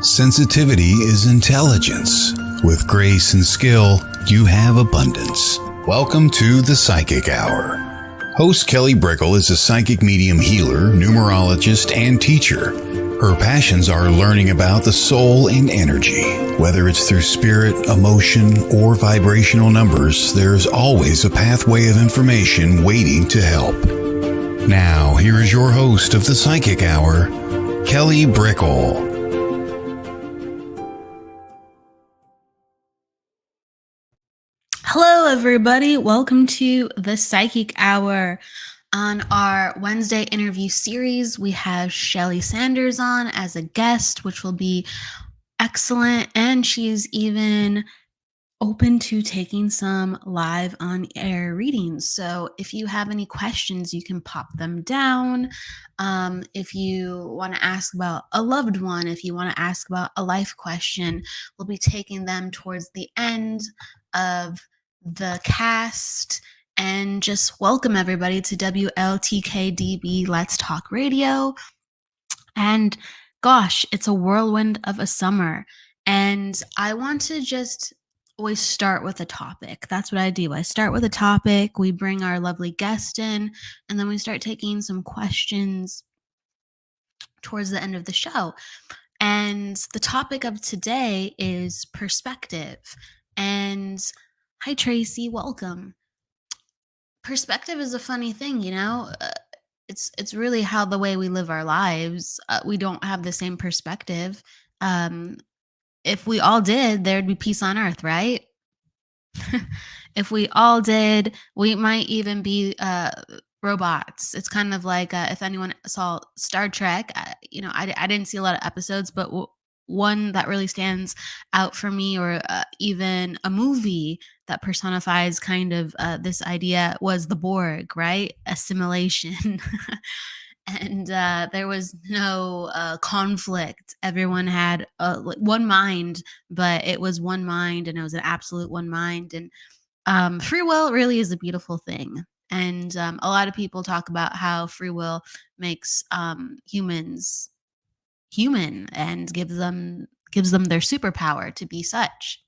Sensitivity is intelligence. With grace and skill, you have abundance. Welcome to the Psychic Hour. Host Kelly Brickle is a psychic medium healer, numerologist, and teacher. Her passions are learning about the soul and energy. Whether it's through spirit, emotion, or vibrational numbers, there's always a pathway of information waiting to help. Now, here is your host of the Psychic Hour, Kelly Brickle. Hello, everybody. Welcome to the Psychic Hour. On our Wednesday interview series, we have Shelley Sanders on as a guest, which will be excellent. And she's even open to taking some live on-air readings. So if you have any questions, you can pop them down. If you want to ask about a loved one, if you want to ask about a life question, we'll be taking them towards the end of the cast. And just welcome everybody to WLTK-DB Let's Talk Radio. And gosh, it's a whirlwind of a summer. And I want to just always start with a topic. That's what I do. I start with a topic, we bring our lovely guest in, and then we start taking some questions towards the end of the show. And the topic of today is perspective. And hi, Tracy, welcome. Perspective is a funny thing, you know? It's really how the way we live our lives. We don't have the same perspective. If we all did, there'd be peace on earth, right? If we all did, we might even be robots. It's kind of like if anyone saw Star Trek, I didn't see a lot of episodes, but one that really stands out for me, or even a movie that personifies kind of this idea, was the Borg, right? Assimilation. And there was no conflict. Everyone had one mind, but it was one mind, and it was an absolute one mind. And free will really is a beautiful thing. And a lot of people talk about how free will makes humans human and gives them their superpower to be such.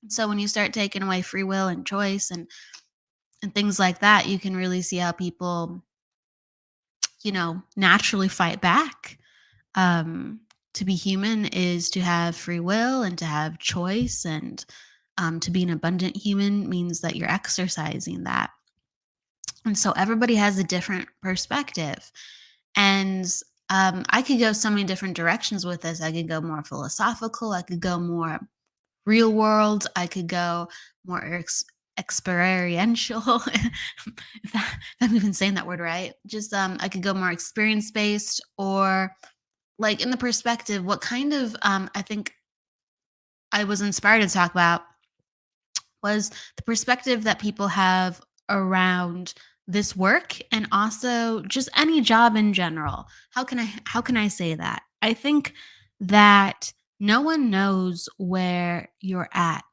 So when you start taking away free will and choice and things like that, you can really see how people naturally fight back. To be human is to have free will and to have choice, and to be an abundant human means that you're exercising that. And so everybody has a different perspective. And I could go so many different directions with this. I could go more philosophical. I could go more real world. I could go more experiential. if I'm even saying that word right. Just I could go more experience based, or like in the perspective. What kind of I think I was inspired to talk about was the perspective that people have around this work, and also just any job in general. How can I say that? I think that no one knows where you're at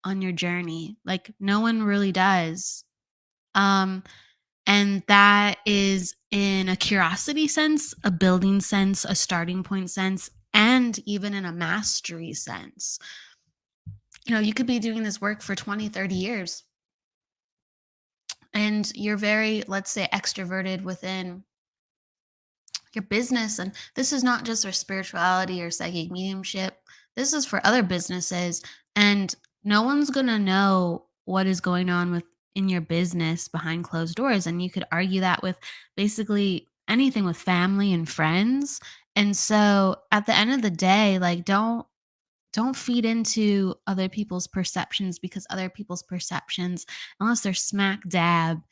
on your journey. Like, no one really does. And that is in a curiosity sense, a building sense, a starting point sense, and even in a mastery sense. You could be doing this work for 20, 30 years. And you're very, let's say, extroverted within your business. And this is not just for spirituality or psychic mediumship. This is for other businesses. And no one's going to know what is going on in your business behind closed doors. And you could argue that with basically anything with family and friends. And so at the end of the day, like, don't feed into other people's perceptions, because other people's perceptions, unless they're smack dab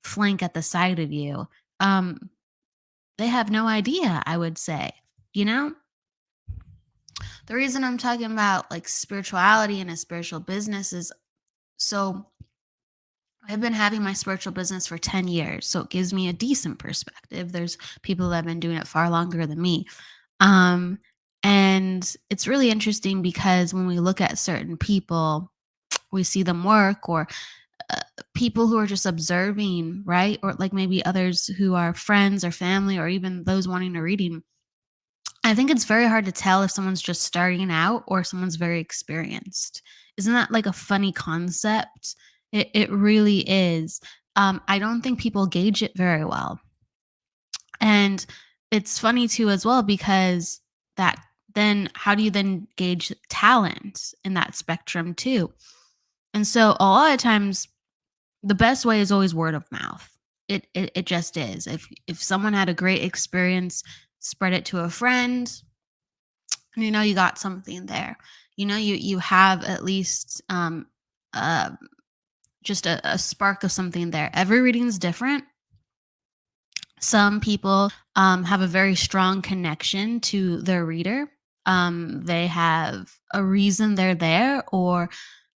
flank at the side of you, they have no idea, I would say. The reason I'm talking about like spirituality and a spiritual business is, so I've been having my spiritual business for 10 years, so it gives me a decent perspective. There's people that have been doing it far longer than me. And it's really interesting because when we look at certain people, we see them work, or people who are just observing, right? Or like maybe others who are friends or family, or even those wanting a reading. I think it's very hard to tell if someone's just starting out or someone's very experienced. Isn't that like a funny concept? It really is. I don't think people gauge it very well. And it's funny too as well because that then how do you then gauge talent in that spectrum too? And so a lot of times the best way is always word of mouth. It just is. If someone had a great experience, spread it to a friend, and you got something there. You have at least uh just a spark of something there. Every reading's different. Some people have a very strong connection to their reader. They have a reason they're there, or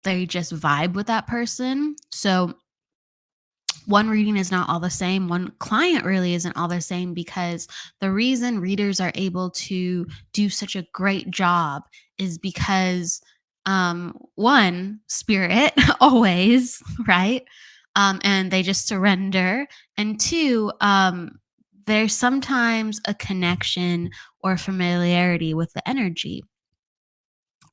they just vibe with that person. So one reading is not all the same. One client really isn't all the same, because the reason readers are able to do such a great job is because one, spirit always, right? And they just surrender. And two, there's sometimes a connection or familiarity with the energy,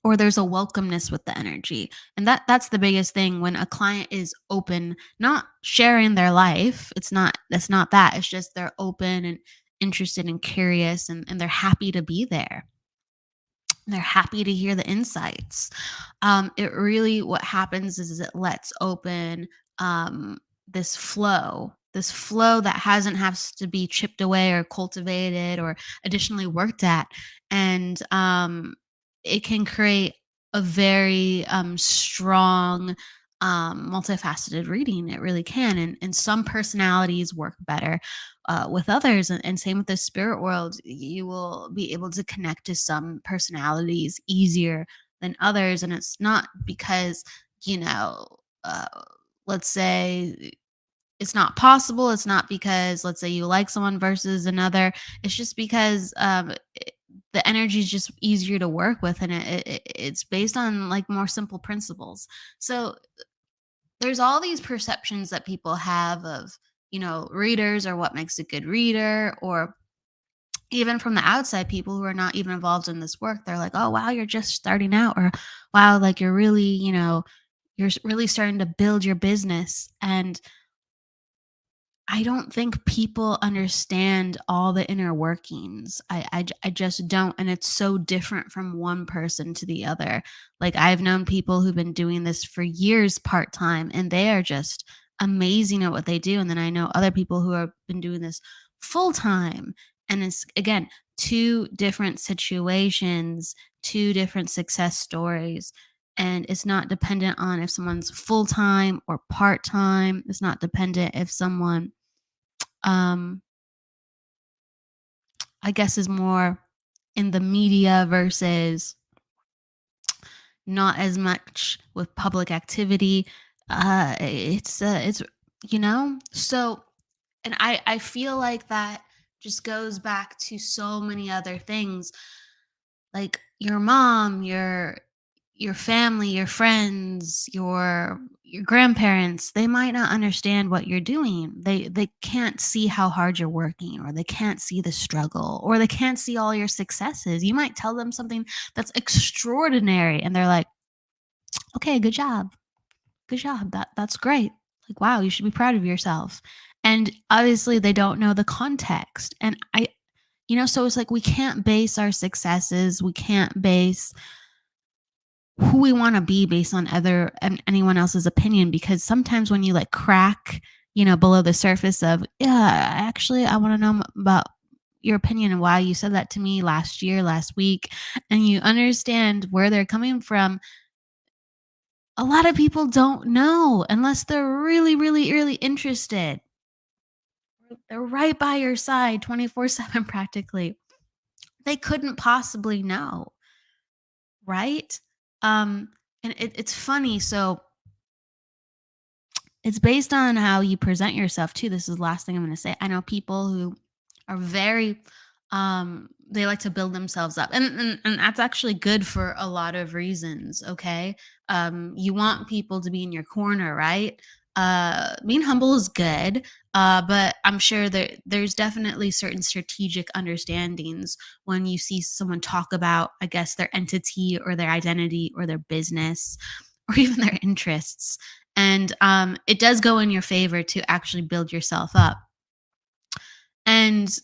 or there's a welcomeness with the energy. And that's the biggest thing when a client is open, not sharing their life. That's not that. It's just they're open and interested and curious, and they're happy to be there. They're happy to hear the insights. It really, what happens is it lets open um, this flow that hasn't has to be chipped away or cultivated or additionally worked at, and it can create a very strong, multifaceted reading. It really can, and some personalities work better with others, and same with the spirit world. You will be able to connect to some personalities easier than others, and it's not because you know uh, let's say it's not possible. It's not because, let's say, you like someone versus another. It's just because the energy is just easier to work with, and it's based on like more simple principles. So there's all these perceptions that people have of readers, or what makes a good reader, or even from the outside, people who are not even involved in this work. They're like, oh wow, you're just starting out, or wow, like you're really really starting to build your business. And I don't think people understand all the inner workings. I just don't. And it's so different from one person to the other. Like, I've known people who've been doing this for years part time, and they are just amazing at what they do. And then I know other people who have been doing this full time. And it's, again, two different situations, two different success stories. And it's not dependent on if someone's full time or part time. It's not dependent if someone um, I guess is more in the media versus not as much with public activity. It's so, and I feel like that just goes back to so many other things, like your mom, your family, your friends, your grandparents. They might not understand what you're doing. They can't see how hard you're working, or they can't see the struggle, or they can't see all your successes. You might tell them something that's extraordinary, and they're like, "Okay, good job. Good job. That's great. Like, wow, you should be proud of yourself." And obviously they don't know the context. And so it's like we can't base our successes, we can't base who we want to be based on other and anyone else's opinion, because sometimes when you like crack below the surface of, yeah, actually I want to know about your opinion and why you said that to me last year, last week, and you understand where they're coming from. A lot of people don't know unless they're really, really, really interested. They're right by your side 24/7 practically. They couldn't possibly know, right? And it's funny. So it's based on how you present yourself too. This is the last thing I'm going to say. I know people who are very they like to build themselves up, and that's actually good for a lot of reasons. Okay, you want people to be in your corner, right? Being humble is good, but I'm sure there's definitely certain strategic understandings when you see someone talk about, I guess, their entity or their identity or their business or even their interests. And it does go in your favor to actually build yourself up. And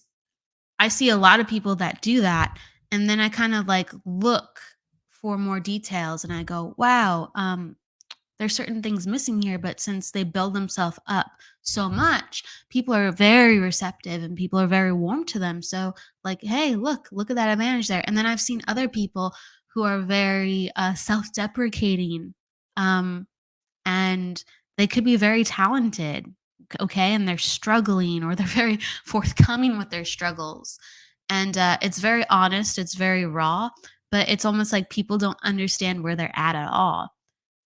I see a lot of people that do that. And then I kind of like look for more details and I go, wow, there's certain things missing here, but since they build themselves up so much, people are very receptive and people are very warm to them. So, like, hey, look at that advantage there. And then I've seen other people who are very self-deprecating, um, and they could be very talented, okay, and they're struggling or they're very forthcoming with their struggles, and it's very honest, it's very raw, but it's almost like people don't understand where they're at all.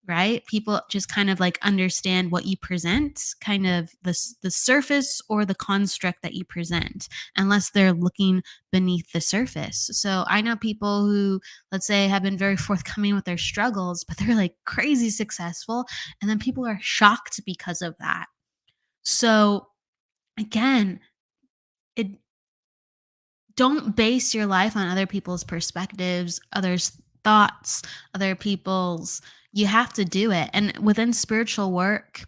Right? People just kind of like understand what you present, kind of the surface or the construct that you present, unless they're looking beneath the surface. So I know people who, let's say, have been very forthcoming with their struggles, but they're like crazy successful. And then people are shocked because of that. So again, it don't base your life on other people's perspectives, others' thoughts, other people's. You have to do it. And within spiritual work,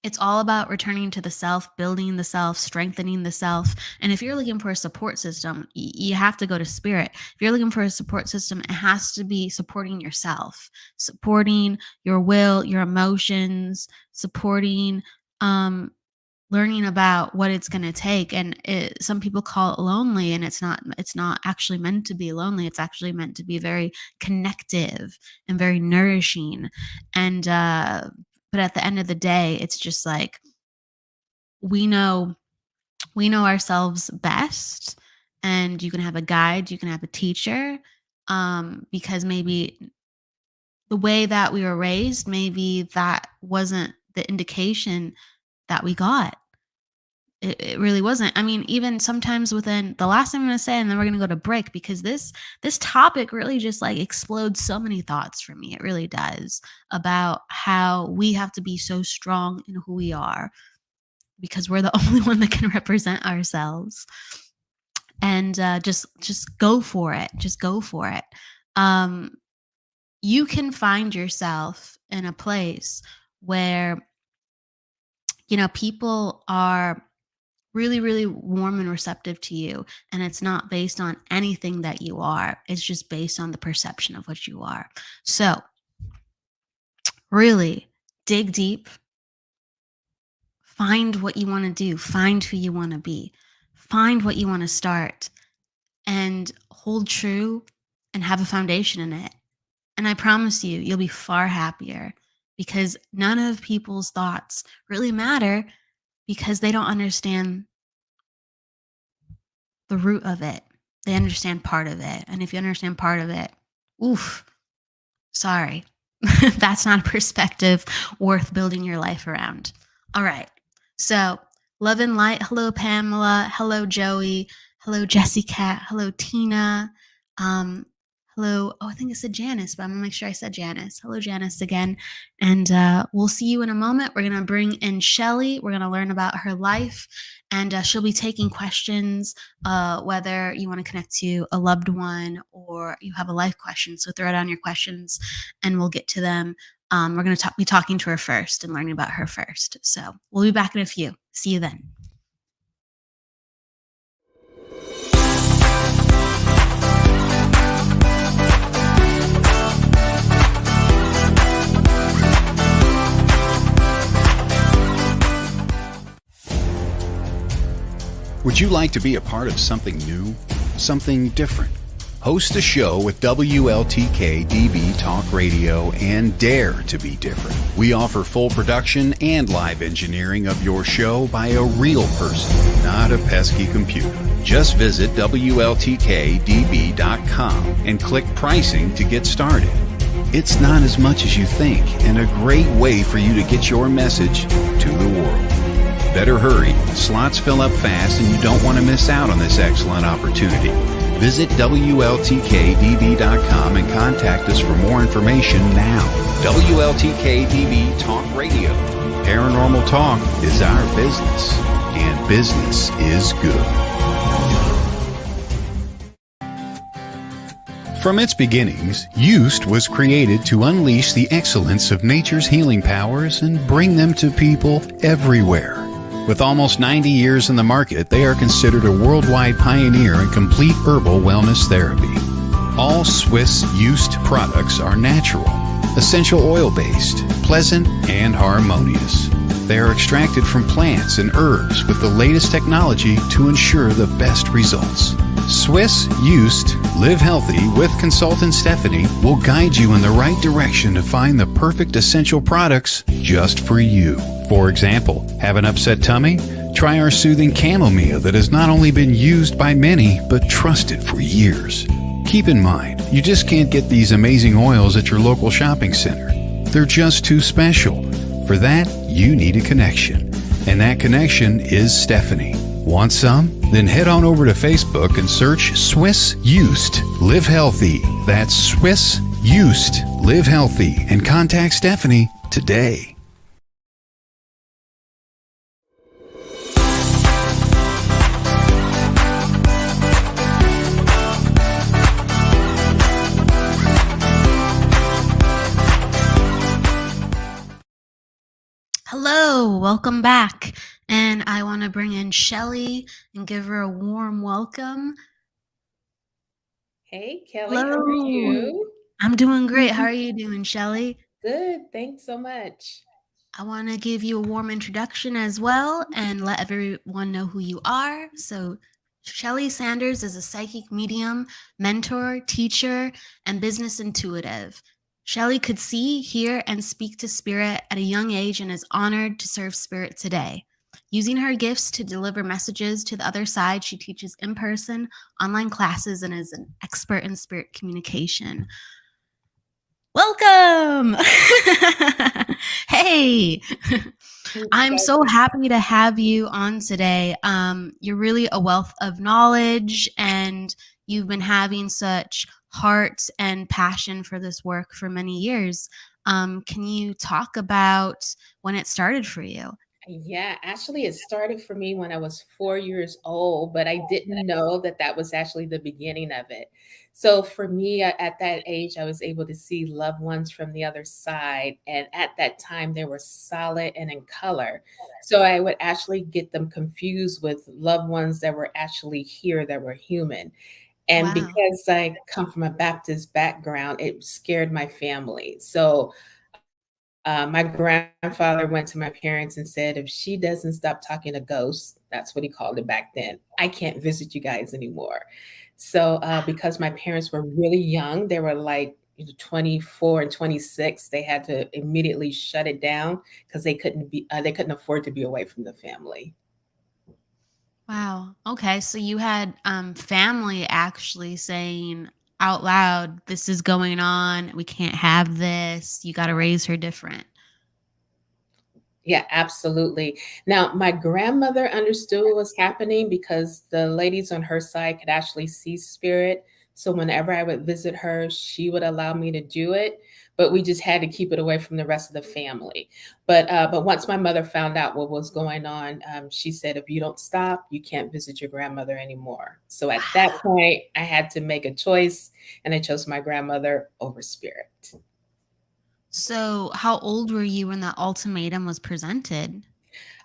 it's all about returning to the self, building the self, strengthening the self. And if you're looking for a support system, you have to go to spirit. If you're looking for a support system, it has to be supporting yourself, supporting your will, your emotions, supporting learning about what it's going to take. And some people call it lonely, and it's not actually meant to be lonely. It's actually meant to be very connective and very nourishing. And but at the end of the day, it's just like we know ourselves best, and you can have a guide, you can have a teacher, because maybe the way that we were raised, maybe that wasn't the indication that we got. It really wasn't. I mean, even sometimes within the last thing I'm going to say, and then we're going to go to break, because this topic really just like explodes so many thoughts for me. It really does, about how we have to be so strong in who we are, because we're the only one that can represent ourselves. And just go for it. Just go for it. You can find yourself in a place where people are really, really warm and receptive to you. And it's not based on anything that you are. It's just based on the perception of what you are. So really dig deep, find what you want to do, find who you want to be, find what you want to start, and hold true and have a foundation in it. And I promise you, you'll be far happier, because none of people's thoughts really matter, because they don't understand the root of it. They understand part of it. And if you understand part of it, oof, sorry. That's not a perspective worth building your life around. All right. So, love and light. Hello, Pamela. Hello, Joey. Hello, Jessica. Hello, Tina. Hello. Oh, I think I said Janice, but I'm going to make sure I said Janice. Hello, Janice again. And we'll see you in a moment. We're going to bring in Shelley. We're going to learn about her life. And she'll be taking questions, whether you want to connect to a loved one or you have a life question. So throw down your questions and we'll get to them. We're going to be talking to her first and learning about her first. So we'll be back in a few. See you then. Would you like to be a part of something new, something different? Host a show with WLTK-DB Talk Radio and dare to be different. We offer full production and live engineering of your show by a real person, not a pesky computer. Just visit WLTK-DB.com and click pricing to get started. It's not as much as you think, and a great way for you to get your message to the world. Better hurry. Slots fill up fast and you don't want to miss out on this excellent opportunity. Visit WLTK-DB.com and contact us for more information now. WLTK-DB Talk Radio. Paranormal talk is our business, and business is good. From its beginnings, Used was created to unleash the excellence of nature's healing powers and bring them to people everywhere. With almost 90 years in the market, they are considered a worldwide pioneer in complete herbal wellness therapy. All Swiss Used products are natural, essential oil-based, pleasant, and harmonious. They are extracted from plants and herbs with the latest technology to ensure the best results. Swiss Used Live Healthy with consultant Stephanie will guide you in the right direction to find the perfect essential products just for you. For example, have an upset tummy? Try our soothing chamomile that has not only been used by many, but trusted for years. Keep in mind, you just can't get these amazing oils at your local shopping center. They're just too special. For that, you need a connection. And that connection is Stephanie. Want some? Then head on over to Facebook and search Swiss Used Live Healthy. That's Swiss Used Live Healthy, and contact Stephanie today. Hello, welcome back. And I want to bring in Shelley and give her a warm welcome. Hey, Kelly, how are you? I'm doing great. How are you doing, Shelley? Good, thanks so much. I want to give you a warm introduction as well and let everyone know who you are. So, Shelley Sanders is a psychic medium, mentor, teacher, and business intuitive. Shelley could see, hear, and speak to spirit at a young age and is honored to serve spirit today. Using her gifts to deliver messages to the other side, she teaches in-person, online classes, and is an expert in spirit communication. Welcome! Hey! I'm so happy to have you on today. You're really a wealth of knowledge, and you've been having such heart and passion for this work for many years. Can you talk about when it started for you? Yeah, actually, it started for me when I was 4 years old, but I didn't know that that was actually the beginning of it. So for me, at that age, I was able to see loved ones from the other side. And at that time, they were solid and in color. So I would actually get them confused with loved ones that were actually here that were human. And Wow. because I come from a Baptist background, it scared my family. So my grandfather went to my parents and said, if she doesn't stop talking to ghosts, that's what he called it back then, I can't visit you guys anymore. So, because my parents were really young, they were like 24 and 26, they had to immediately shut it down because they couldn't afford to be away from the family. Wow. Okay. So you had family actually saying out loud, this is going on. We can't have this. You got to raise her different. Yeah, absolutely. Now, my grandmother understood what was happening because the ladies on her side could actually see spirit. So whenever I would visit her, she would allow me to do it, but we just had to keep it away from the rest of the family. But once my mother found out what was going on, she said, "If you don't stop, you can't visit your grandmother anymore." So at that Wow. point, I had to make a choice, and I chose my grandmother over spirit. So how old were you when that ultimatum was presented?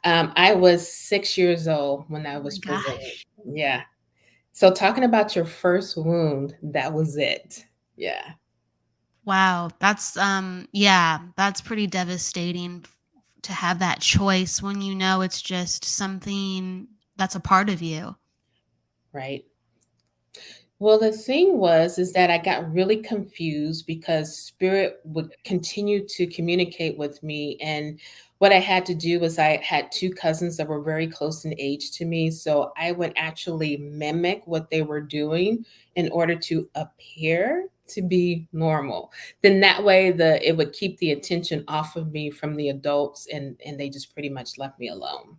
I was 6 years old when I Oh my was presented. gosh. Yeah. So talking about your first wound, that was it. Yeah. Wow. That's pretty devastating to have that choice when you know it's just something that's a part of you. Right. Well, the thing was is that I got really confused because spirit would continue to communicate with me, and what I had to do was I had two cousins that were very close in age to me, so I would actually mimic what they were doing in order to appear to be normal. Then that way the it would keep the attention off of me from the adults, and they just pretty much left me alone.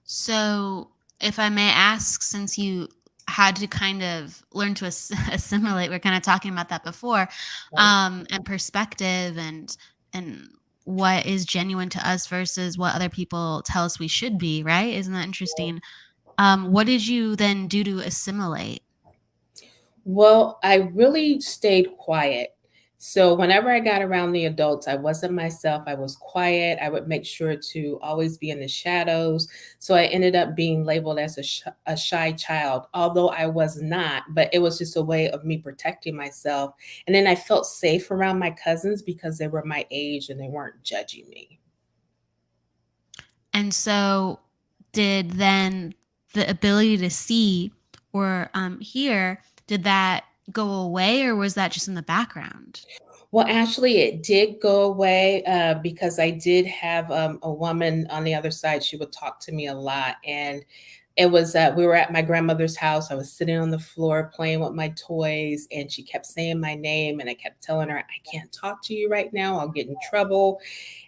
So, if I may ask, since you had to kind of learn to assimilate. We're kind of talking about that before, Right. and perspective and what is genuine to us versus what other people tell us we should be, right? Isn't that interesting? What did you then do to assimilate? Well, I really stayed quiet. So whenever I got around the adults, I wasn't myself. I was quiet. I would make sure to always be in the shadows. So I ended up being labeled as a shy child, although I was not, but it was just a way of me protecting myself. And then I felt safe around my cousins because they were my age and they weren't judging me. And so, did then the ability to see or hear, did that go away, or was that just in the background? Well, actually, it did go away because I did have a woman on the other side. She would talk to me a lot. And it was, we were at my grandmother's house. I was sitting on the floor playing with my toys, and she kept saying my name. And I kept telling her, I can't talk to you right now. I'll get in trouble.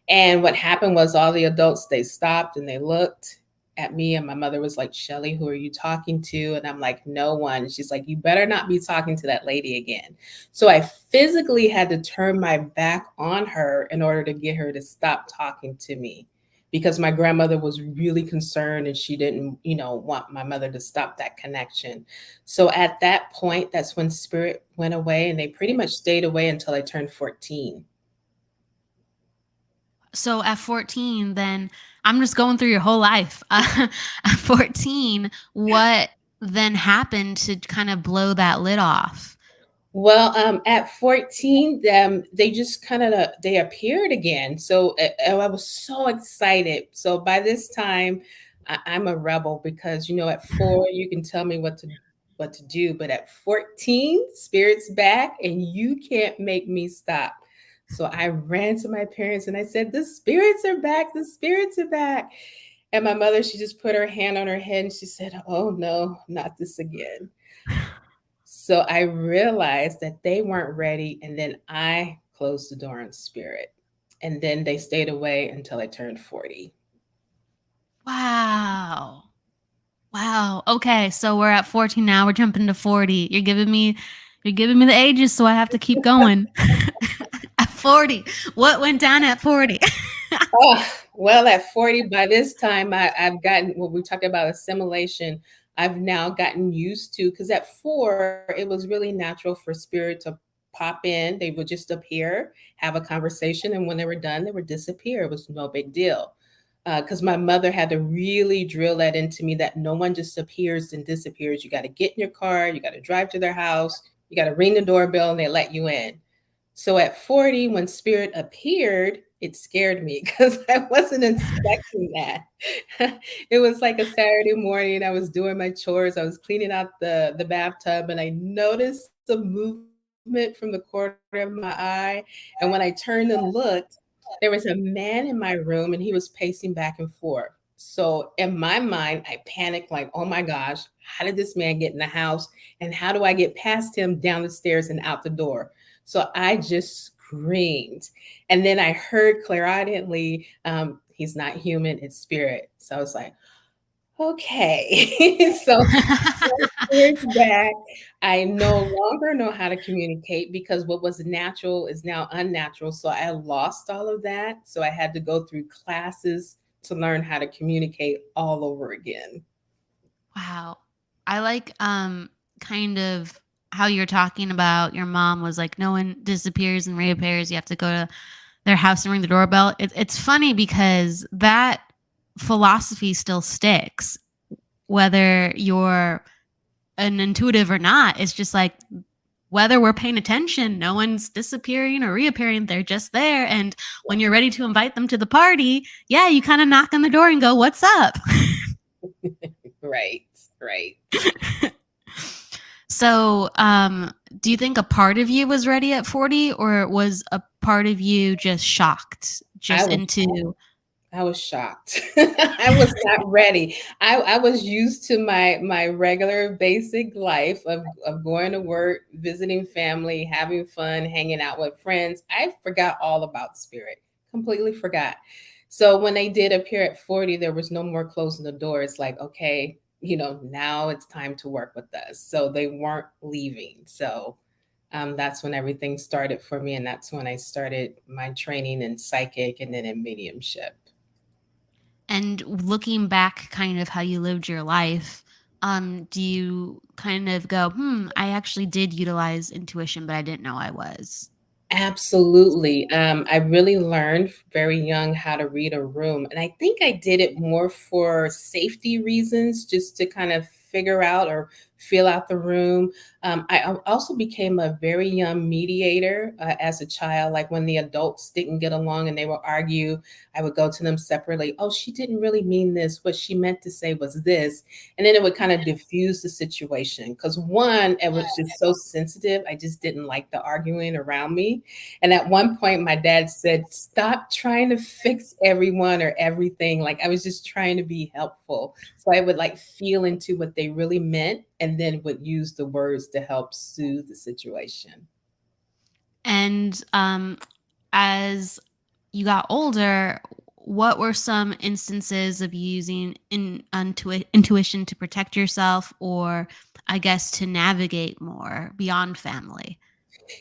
And what happened was all the adults, they stopped and they looked at me, and my mother was like, Shelley, who are you talking to? And I'm like, no one. She's like, you better not be talking to that lady again. So I physically had to turn my back on her in order to get her to stop talking to me because my grandmother was really concerned and she didn't, want my mother to stop that connection. So at that point, that's when spirit went away, and they pretty much stayed away until I turned 14. So at 14, then I'm just going through your whole life. At 14, what then happened to kind of blow that lid off? Well, at 14, they just kind of they appeared again. So I was so excited. So by this time, I'm a rebel because at 4 you can tell me what to do, but at 14, spirit's back, and you can't make me stop. So I ran to my parents and I said, "The spirits are back! The spirits are back!" And my mother, she just put her hand on her head and she said, "Oh no, not this again." So I realized that they weren't ready, and then I closed the door on spirit. And then they stayed away until I turned 40. Wow. Wow. Okay, so we're at 14 now. We're jumping to 40. You're giving me the ages, so I have to keep going. At 40. What went down at 40? Oh, well, at 40, by this time, I've gotten, when we talk about assimilation, I've now gotten used to, because at 4, it was really natural for spirit to pop in. They would just appear, have a conversation, and when they were done, they would disappear. It was no big deal. Because my mother had to really drill that into me that no one just appears and disappears. You got to get in your car, you got to drive to their house, you got to ring the doorbell, and they let you in. So at 40, when spirit appeared, it scared me because I wasn't expecting that. It was like a Saturday morning. I was doing my chores. I was cleaning out the bathtub, and I noticed the movement from the corner of my eye. And when I turned and looked, there was a man in my room, and he was pacing back and forth. So in my mind, I panicked like, oh my gosh, how did this man get in the house? And how do I get past him down the stairs and out the door? So I just screamed. And then I heard clairaudiently, he's not human, it's spirit. So I was like, okay. So spirit's back. I no longer know how to communicate because what was natural is now unnatural. So I lost all of that. So I had to go through classes to learn how to communicate all over again. Wow. I like kind of how you're talking about your mom was like, no one disappears and reappears. You have to go to their house and ring the doorbell. It's funny because that philosophy still sticks, whether you're an intuitive or not. It's just like whether we're paying attention, no one's disappearing or reappearing. They're just there. And when you're ready to invite them to the party, yeah, you kind of knock on the door and go, "What's up?" Right, right. So, do you think a part of you was ready at 40, or was a part of you just shocked, I just was into I was shocked. I was not ready. I was used to my regular basic life of going to work, visiting family, having fun, hanging out with friends. I forgot all about spirit. Completely forgot. So when they did appear at 40, there was no more closing the door. It's like, okay, now it's time to work with us. So they weren't leaving. So that's when everything started for me. And that's when I started my training in psychic and then in mediumship. And looking back, kind of how you lived your life, do you kind of go, I actually did utilize intuition, but I didn't know I was? Absolutely. I really learned very young how to read a room. And I think I did it more for safety reasons, just to kind of figure out or feel out the room. Also became a very young mediator as a child. Like when the adults didn't get along and they would argue, I would go to them separately. Oh, she didn't really mean this. What she meant to say was this. And then it would kind of diffuse the situation. Because one, it was just so sensitive. I just didn't like the arguing around me. And at one point, my dad said, "Stop trying to fix everyone or everything." Like I was just trying to be helpful. So I would like feel into what they really meant and then would use the words to help soothe the situation. And as you got older, what were some instances of you using intuition to protect yourself, or I guess to navigate more beyond family?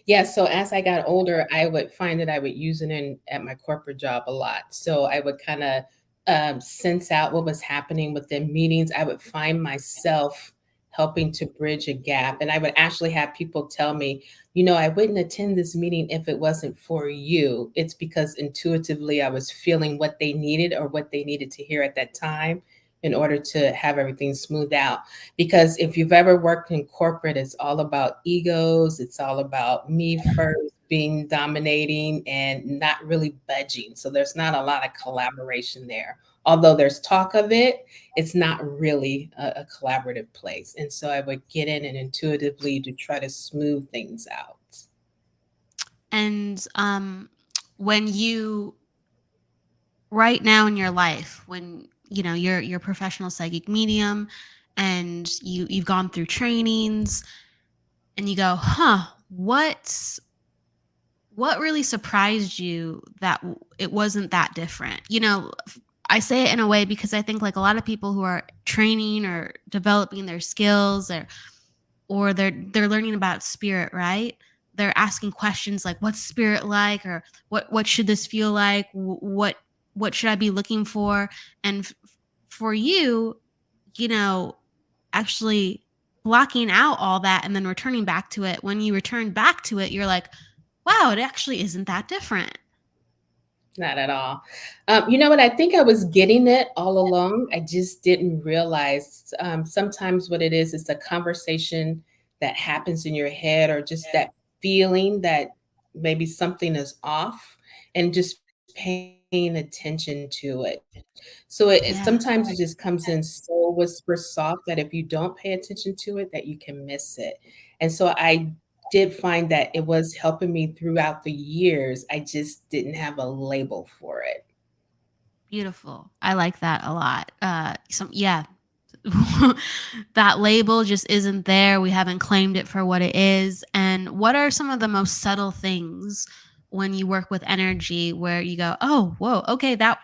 Yeah, so as I got older, I would find that I would use it in at my corporate job a lot. So I would kind of sense out what was happening within meetings. I would find myself helping to bridge a gap, and I would actually have people tell me, I wouldn't attend this meeting if it wasn't for you. It's because intuitively I was feeling what they needed or what they needed to hear at that time in order to have everything smoothed out. Because if you've ever worked in corporate, it's all about egos, it's all about me first being dominating and not really budging. So there's not a lot of collaboration there. Although there's talk of it, it's not really a collaborative place. And so I would get in and intuitively to try to smooth things out. And when you right now in your life, when you're a professional psychic medium, and you've gone through trainings, and you go, what really surprised you that it wasn't that different? I say it in a way because I think, like, a lot of people who are training or developing their skills, or they're learning about spirit, right? They're asking questions like, what's spirit like, or what should this feel like? What should I be looking for? And for you, you know, actually blocking out all that and then returning back to it. When you return back to it, you're like, wow, it actually isn't that different. Not at all. You know what? I think I was getting it all along. I just didn't realize sometimes what it is a conversation that happens in your head or just that feeling that maybe something is off and just paying attention to it. So Yeah. sometimes it just comes in so whisper soft that if you don't pay attention to it, that you can miss it. And so I did find that it was helping me throughout the years. I just didn't have a label for it. Beautiful. I like that a lot. Yeah. That label just isn't there. We haven't claimed it for what it is. And what are some of the most subtle things when you work with energy where you go, "Oh, whoa, okay, that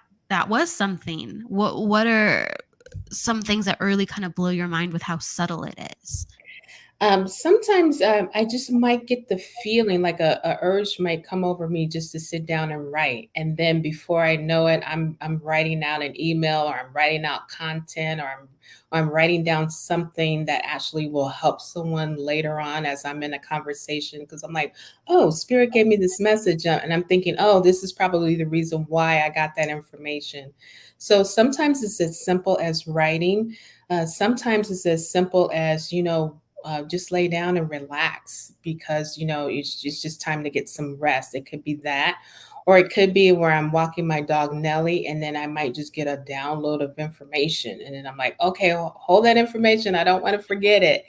was something." What are some things that really kind of blow your mind with how subtle it is? Sometimes I just might get the feeling like a urge might come over me just to sit down and write, and then before I know it, I'm writing out an email or I'm writing out content or I'm writing down something that actually will help someone later on as I'm in a conversation. Because I'm like, oh, Spirit gave me this message, and I'm thinking, oh, this is probably the reason why I got that information. So sometimes it's as simple as writing. Sometimes it's as simple as just lay down and relax because it's just time to get some rest. It could be that, or it could be where I'm walking my dog Nellie, and then I might just get a download of information, and then I'm like, okay, hold that information. I don't want to forget it.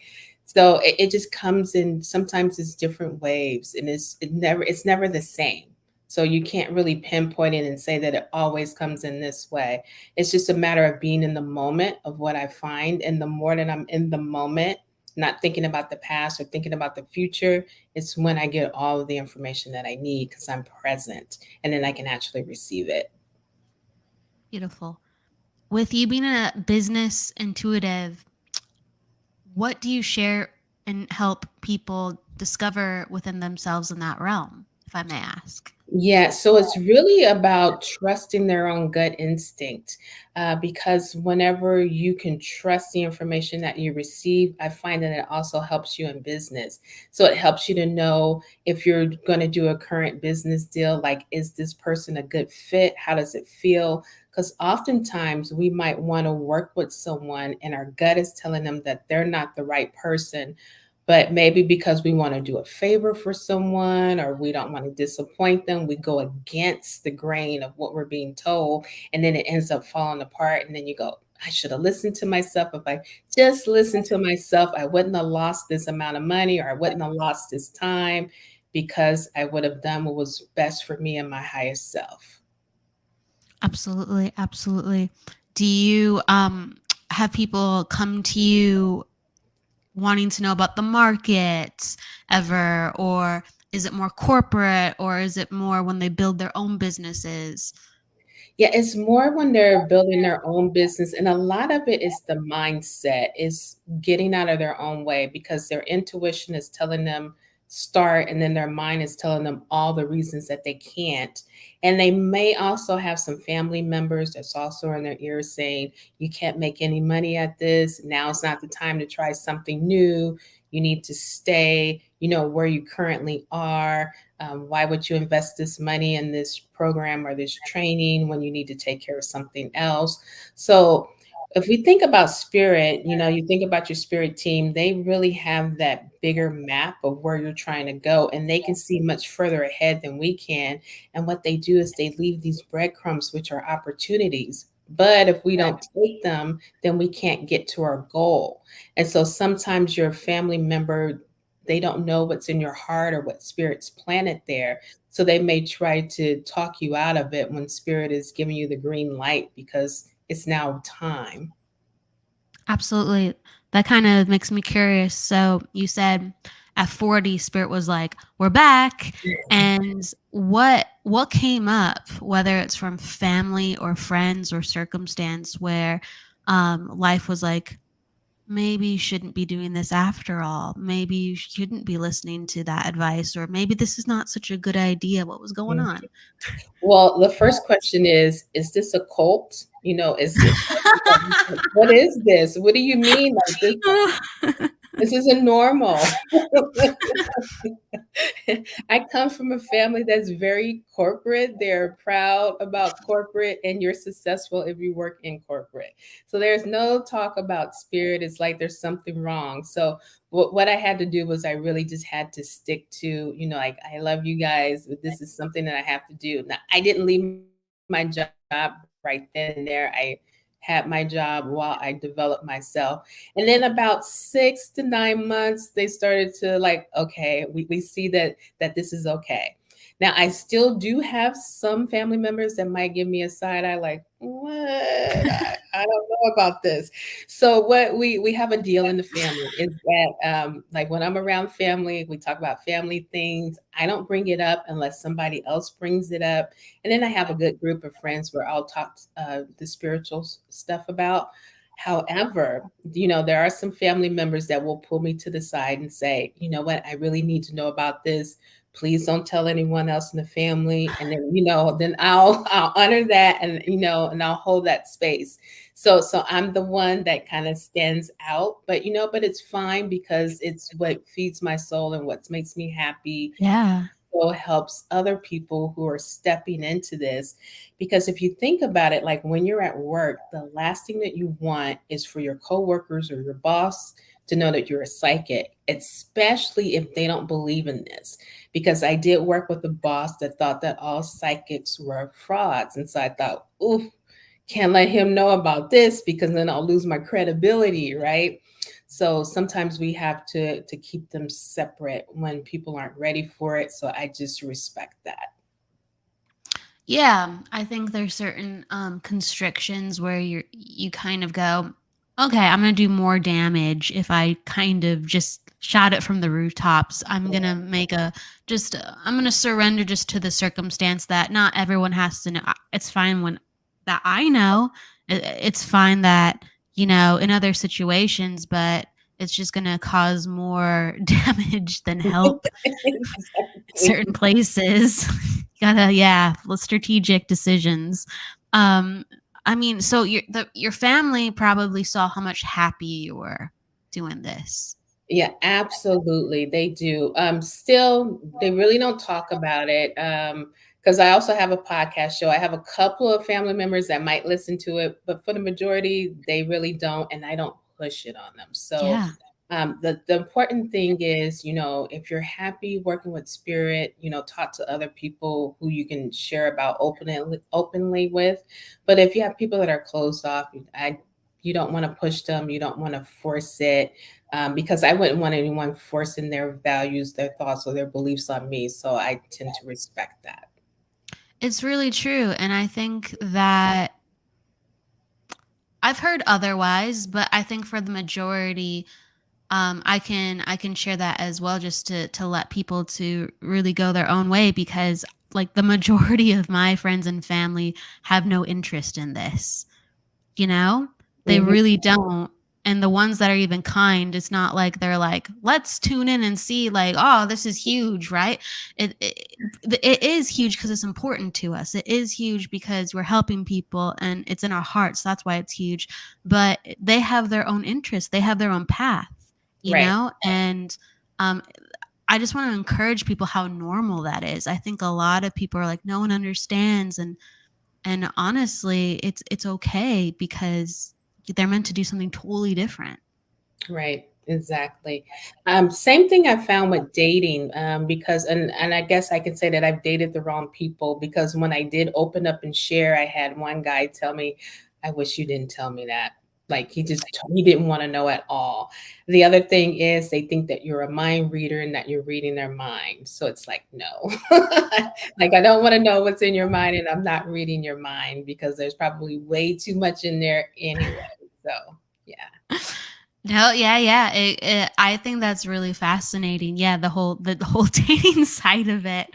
So it just comes in. Sometimes it's different waves, and it's never the same. So you can't really pinpoint it and say that it always comes in this way. It's just a matter of being in the moment of what I find, and the more that I'm in the moment, not thinking about the past or thinking about the future, it's when I get all of the information that I need because I'm present and then I can actually receive it. Beautiful. With you being a business intuitive, what do you share and help people discover within themselves in that realm, if I may ask? Yeah, so it's really about trusting their own gut instinct, because whenever you can trust the information that you receive, I find that it also helps you in business. So it helps you to know if you're going to do a current business deal, like, is this person a good fit? How does it feel? Because oftentimes we might want to work with someone and our gut is telling them that they're not the right person, but maybe because we want to do a favor for someone or we don't want to disappoint them, we go against the grain of what we're being told. And then it ends up falling apart. And then you go, I should have listened to myself. If I just listened to myself, I wouldn't have lost this amount of money or I wouldn't have lost this time because I would have done what was best for me and my highest self. Absolutely, absolutely. Do you have people come to you wanting to know about the market ever, or is it more corporate, or is it more when they build their own businesses? Yeah, it's more when they're building their own business, and a lot of it is the mindset, is getting out of their own way because their intuition is telling them start, and then their mind is telling them all the reasons that they can't. And they may also have some family members that's also in their ears saying, "You can't make any money at this. Now's not the time to try something new. You need to stay, where you currently are. Why would you invest this money in this program or this training when you need to take care of something else?" So, if we think about spirit, you think about your spirit team, they really have that bigger map of where you're trying to go, and they can see much further ahead than we can. And what they do is they leave these breadcrumbs, which are opportunities. But if we don't take them, then we can't get to our goal. And so sometimes your family member, they don't know what's in your heart or what spirit's planted there. So they may try to talk you out of it when spirit is giving you the green light because it's now time. Absolutely. That kind of makes me curious. So you said at 40, Spirit was like, "We're back." And what came up, whether it's from family or friends or circumstance, where life was like, maybe you shouldn't be doing this after all. Maybe you shouldn't be listening to that advice, or maybe this is not such a good idea. What was going Mm. on? Well, the first question is this a cult? Is it, what is this? What do you mean? Like this isn't normal. I come from a family that's very corporate. They're proud about corporate, and you're successful if you work in corporate. So there's no talk about spirit. It's like there's something wrong. So what I had to do was I really just had to stick to, like, I love you guys, but this is something that I have to do. Now, I didn't leave my job right then and there. I had my job while I developed myself. And then about 6 to 9 months, they started to like, okay, we see that this is okay. Now I still do have some family members that might give me a side eye, like, what? I don't know about this. So what we have a deal in the family is that like when I'm around family, we talk about family things. I don't bring it up unless somebody else brings it up. And then I have a good group of friends where I'll talk the spiritual stuff about. However, there are some family members that will pull me to the side and say, you know what, I really need to know about this. Please don't tell anyone else in the family. And then, then I'll honor that, and and I'll hold that space. So I'm the one that kind of stands out, but but it's fine because it's what feeds my soul and what makes me happy, Yeah. helps other people who are stepping into this. Because if you think about it, like when you're at work, the last thing that you want is for your coworkers or your boss to know that you're a psychic, especially if they don't believe in this. Because I did work with a boss that thought that all psychics were frauds. And so I thought, ooh, can't let him know about this because then I'll lose my credibility, right? So sometimes we have to keep them separate when people aren't ready for it. So I just respect that. Yeah, I think there's certain constrictions where you kind of go, okay, I'm gonna do more damage if I kind of just shot it from the rooftops. I'm gonna make a just I'm gonna surrender just to the circumstance that not everyone has to know. It's fine when that I know. It's fine that in other situations, but it's just going to cause more damage than help Exactly. certain places. Gotta, strategic decisions. Um, I mean, so your family probably saw how much happy you were doing this. Yeah, absolutely. They do. Still, they really don't talk about it. Because I also have a podcast show. I have a couple of family members that might listen to it, but for the majority, they really don't, and I don't push it on them. So Yeah. the important thing is, if you're happy working with spirit, talk to other people who you can share about openly with. But if you have people that are closed off, you don't want to push them. You don't want to force it, because I wouldn't want anyone forcing their values, their thoughts, or their beliefs on me. So I tend to respect that. It's really true. And I think that I've heard otherwise, but I think for the majority, I can share that as well, just to let people to really go their own way, because like the majority of my friends and family have no interest in this. You know, they Mhm. really don't. And the ones that are even kind, it's not like they're like, let's tune in and see, like, oh, this is huge, right? It is huge because it's important to us. It is huge because we're helping people and it's in our hearts. That's why it's huge. But they have their own interests, they have their own path, Right. and um, I just want to encourage people how normal that is. I think a lot of people are like, no one understands, and honestly, it's okay because they're meant to do something totally different. Right, exactly. Same thing I found with dating, because and I guess I could say that I've dated the wrong people, because when I did open up and share, I had one guy tell me, "I wish you didn't tell me that." Like he didn't want to know at all. The other thing is they think that you're a mind reader and that you're reading their mind. So it's like, no. Like I don't want to know what's in your mind, and I'm not reading your mind because there's probably way too much in there anyway. So, yeah. No, yeah. I think that's really fascinating. Yeah, the whole dating side of it.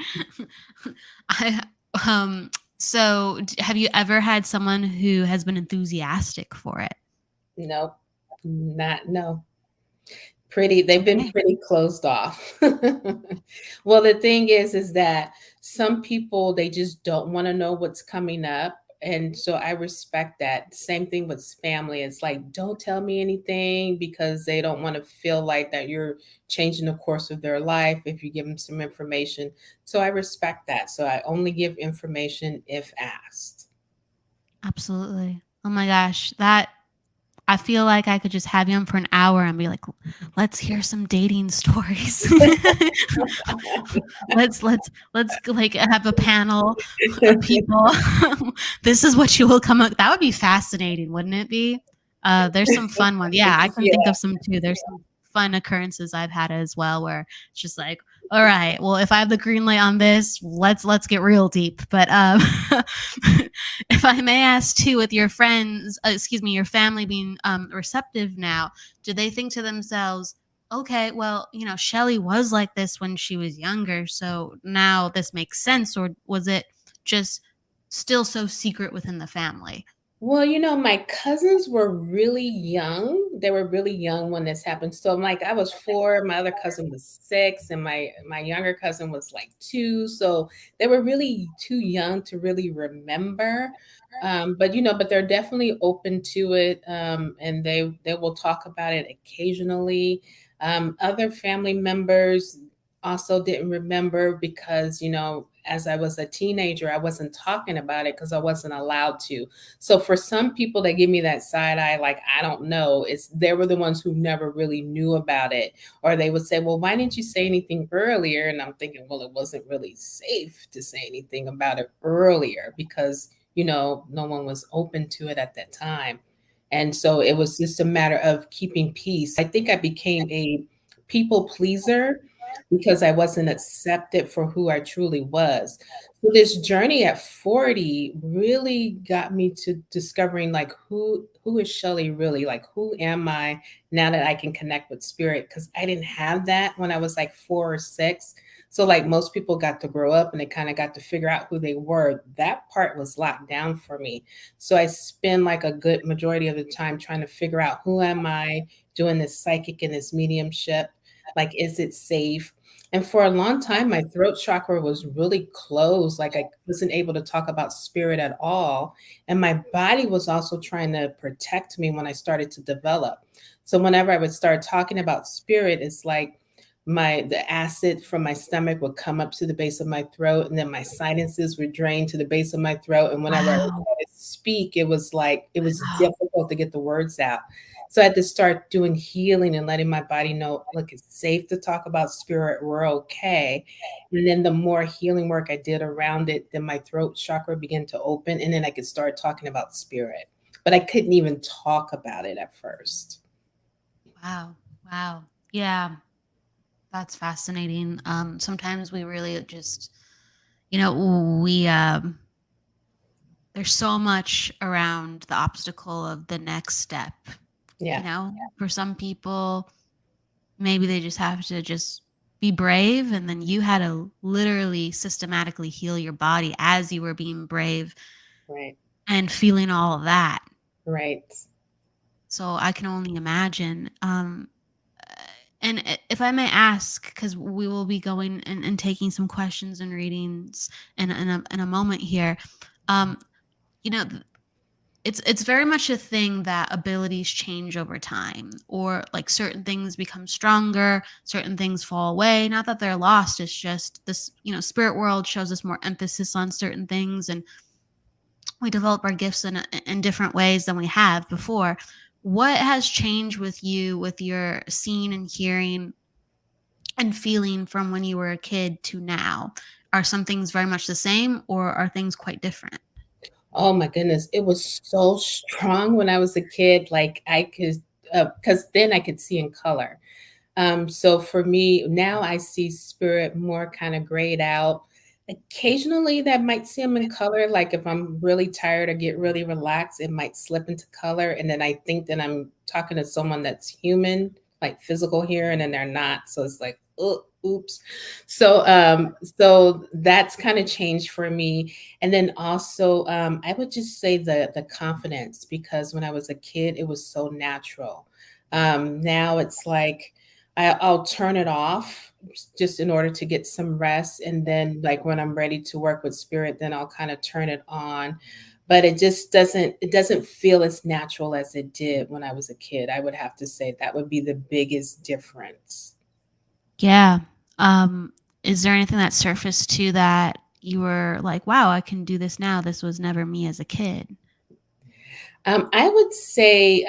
I um. So, have you ever had someone who has been enthusiastic for it? Nope, not no. Pretty It's they've been okay. pretty closed off. Well, the thing is that some people, they just don't wanna know what's coming up, and so I respect that. Same thing with family, it's like, "Don't tell me anything," because they don't wanna feel like that you're changing the course of their life if you give them some information, so I respect that, so I only give information if asked. Absolutely. Oh my gosh, that I feel like I could just have you on for an hour and be like, "Let's hear some dating stories." Let's like have a panel of people. This is what you will come up. That would be fascinating, wouldn't it be? There's some fun ones. Yeah, I can think Yeah. of some too. There's some fun occurrences I've had as well where it's just like, all right, well, if I have the green light on this, let's get real deep. But if I may ask too, with your friends, excuse me, your family being receptive now, do they think to themselves, okay, well, Shelley was like this when she was younger, so now this makes sense, or was it just still so secret within the family? Well, my cousins were really young. They were really young when this happened. So, like, I was 4, my other cousin was 6, and my younger cousin was like 2. So they were really too young to really remember. But they're definitely open to it, and they will talk about it occasionally. Other family members also didn't remember because, as I was a teenager, I wasn't talking about it because I wasn't allowed to. So for some people that give me that side eye, like, I don't know, it's they were the ones who never really knew about it. Or they would say, well, why didn't you say anything earlier? And I'm thinking, well, it wasn't really safe to say anything about it earlier because, no one was open to it at that time. And so it was just a matter of keeping peace. I think I became a people pleaser because I wasn't accepted for who I truly was. So this journey at 40 really got me to discovering, like, who is Shelley really? Like, who am I now that I can connect with spirit? Because I didn't have that when I was like 4 or 6. So like most people got to grow up and they kind of got to figure out who they were. That part was locked down for me. So I spend like a good majority of the time trying to figure out who am I doing this psychic and this mediumship? Like, is it safe? And for a long time, my throat chakra was really closed. Like I wasn't able to talk about spirit at all. And my body was also trying to protect me when I started to develop. So whenever I would start talking about spirit, it's like the acid from my stomach would come up to the base of my throat, and then my sinuses would drain to the base of my throat. And whenever I would Wow. try to speak, it was like it was Wow. difficult to get the words out. So I had to start doing healing and letting my body know, look, it's safe to talk about spirit. We're okay. And then the more healing work I did around it, then my throat chakra began to open, and then I could start talking about spirit. But I couldn't even talk about it at first. Wow. Wow. Yeah. That's fascinating. Sometimes we really just, we there's so much around the obstacle of the next step. Yeah, For some people, maybe they just have to just be brave, and then you had to literally systematically heal your body as you were being brave right, and feeling all of that. right. So I can only imagine. Uh, and if I may ask, because we will be going and taking some questions and readings in a moment here, um, you know, th- it's very much a thing that abilities change over time, or like certain things become stronger, certain things fall away. Not that they're lost; it's just this, spirit world shows us more emphasis on certain things, and we develop our gifts in different ways than we have before. What has changed with you with your seeing and hearing and feeling from when you were a kid to now? Are some things very much the same, or are things quite different? Oh my goodness, it was so strong when I was a kid. Like I could, because then I could see in color. So for me, now I see spirit more kind of grayed out. Occasionally, that might see them in color. Like if I'm really tired or get really relaxed, it might slip into color. And then I think that I'm talking to someone that's human, like physical here, and then they're not. So it's like, oh, oops. So that's kind of changed for me. And then also, I would just say the confidence, because when I was a kid, it was so natural. Now it's like I'll turn it off just in order to get some rest, and then, like, when I'm ready to work with spirit, then I'll kinda turn it on, but it doesn't feel as natural as it did when I was a kid. I would have to say that would be the biggest difference. Yeah. Um, is there anything that surfaced to that you were like, wow, I can do this now? This was never me as a kid. I would say,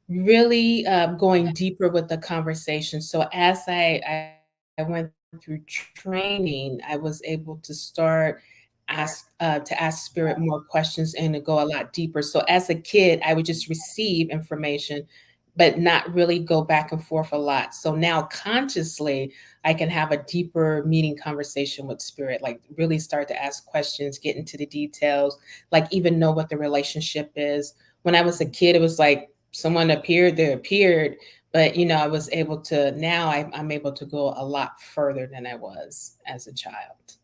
really, going deeper with the conversation. So as I went through training, I was able to start to ask spirit more questions and to go a lot deeper. So as a kid, I would just receive information, but not really go back and forth a lot. So now consciously, I can have a deeper meaning conversation with spirit, like really start to ask questions, get into the details, like even know what the relationship is. When I was a kid, it was like someone appeared, they appeared, but I was able to now I'm able to go a lot further than I was as a child.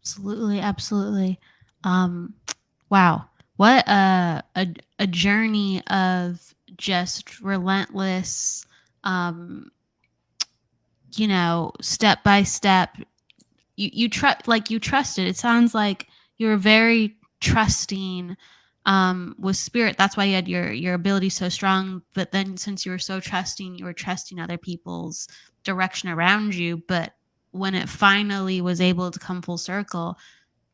Absolutely, absolutely. Um, wow, what a journey of just relentless, um, step by step. You trust, like you trusted. It sounds like you're very trusting with spirit. That's why you had your ability so strong. But then, since you were so trusting, you were trusting other people's direction around you. But when it finally was able to come full circle,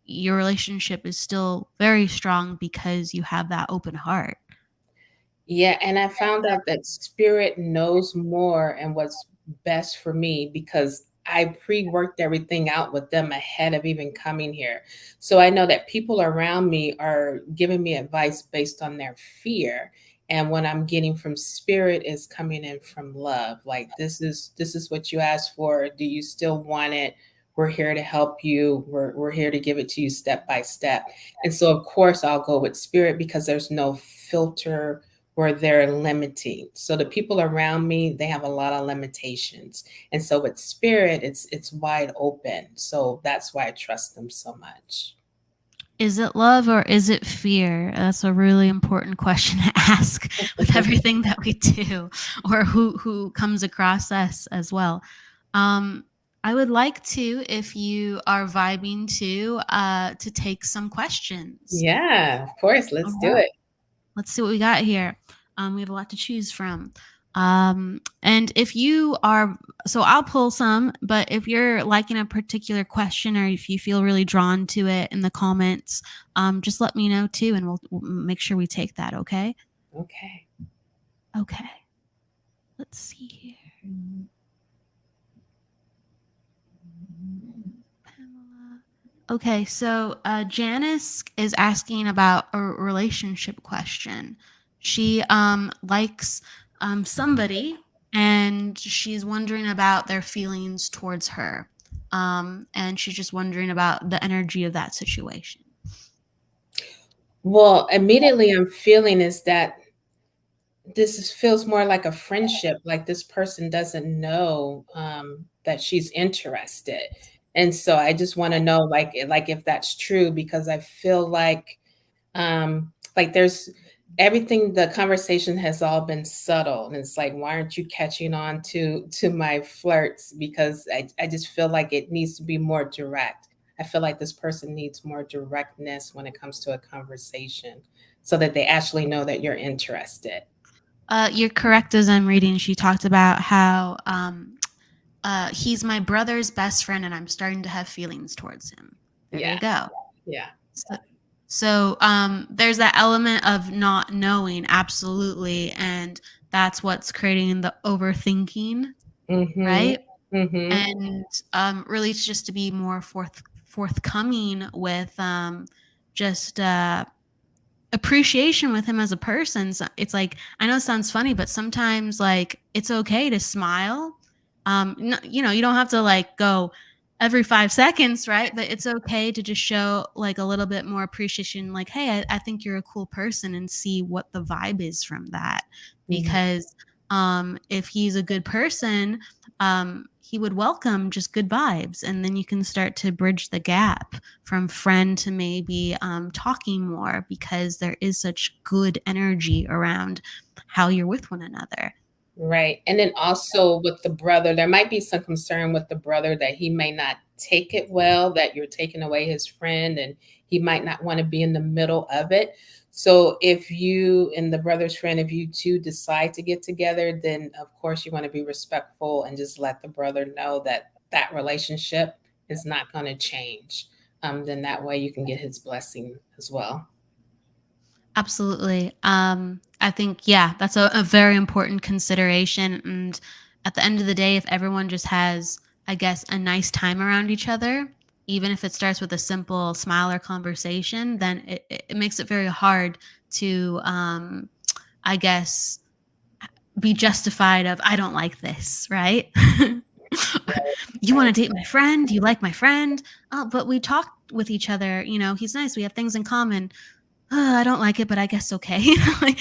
your relationship is still very strong because you have that open heart. Yeah, and I found out that spirit knows more and what's best for me because I pre-worked everything out with them ahead of even coming here. So I know that people around me are giving me advice based on their fear. And what I'm getting from spirit is coming in from love. Like this is what you asked for. Do you still want it? We're here to help you. We're here to give it to you step by step. And so of course I'll go with spirit because there's no filter where they're limiting. So the people around me, they have a lot of limitations. And so with spirit, it's wide open. So that's why I trust them so much. Is it love or is it fear? That's a really important question to ask with everything that we do, or who comes across us as well. Um, I would like to, if you are vibing to take some questions. Yeah, of course. All Let's do right. it. Let's see what we got here. We have a lot to choose from. And if you are, so I'll pull some, but if you're liking a particular question or if you feel really drawn to it in the comments, just let me know too, and we'll make sure we take that. Okay. Okay. Okay. Let's see here. Pamela. Okay, so Janice is asking about a relationship question. She likes somebody, and she's wondering about their feelings towards her. And she's just wondering about the energy of that situation. Well, immediately I'm feeling is that feels more like a friendship, like this person doesn't know that she's interested. And so I just want to know like if that's true, because I feel like there's everything, the conversation has all been subtle, and it's like, why aren't you catching on to my flirts? Because I just feel like it needs to be more direct. I feel like this person needs more directness when it comes to a conversation, so that they actually know that you're interested. You're correct. As I'm reading, she talked about how he's my brother's best friend, and I'm starting to have feelings towards him. There Yeah, you go. yeah. So there's that element of not knowing, absolutely, and that's what's creating the overthinking, Mhm. right? Mhm. And really, it's just to be more forthcoming with just appreciation with him as a person. So it's like, I know it sounds funny, but sometimes like it's okay to smile. You don't have to like go every 5 seconds, right? But it's okay to just show like a little bit more appreciation, like, hey, I think you're a cool person, and see what the vibe is from that. Mhm. Because if he's a good person, he would welcome just good vibes, and then you can start to bridge the gap from friend to maybe talking more, because there is such good energy around how you're with one another. Right. And then also with the brother, there might be some concern with the brother that he may not take it well, that you're taking away his friend, and he might not want to be in the middle of it. So if you and the brother's friend, if you two decide to get together, then of course you want to be respectful and just let the brother know that that relationship is not going to change. Then that way you can get his blessing as well. Absolutely. I think, yeah, that's a very important consideration. And at the end of the day, if everyone just has, I guess, a nice time around each other, even if it starts with a simple smile or conversation, then it makes it very hard to, I guess, be justified of, I don't like this, right? You want to date my friend? You like my friend? Oh, but we talk with each other. He's nice. We have things in common. I don't like it, but I guess okay. Like,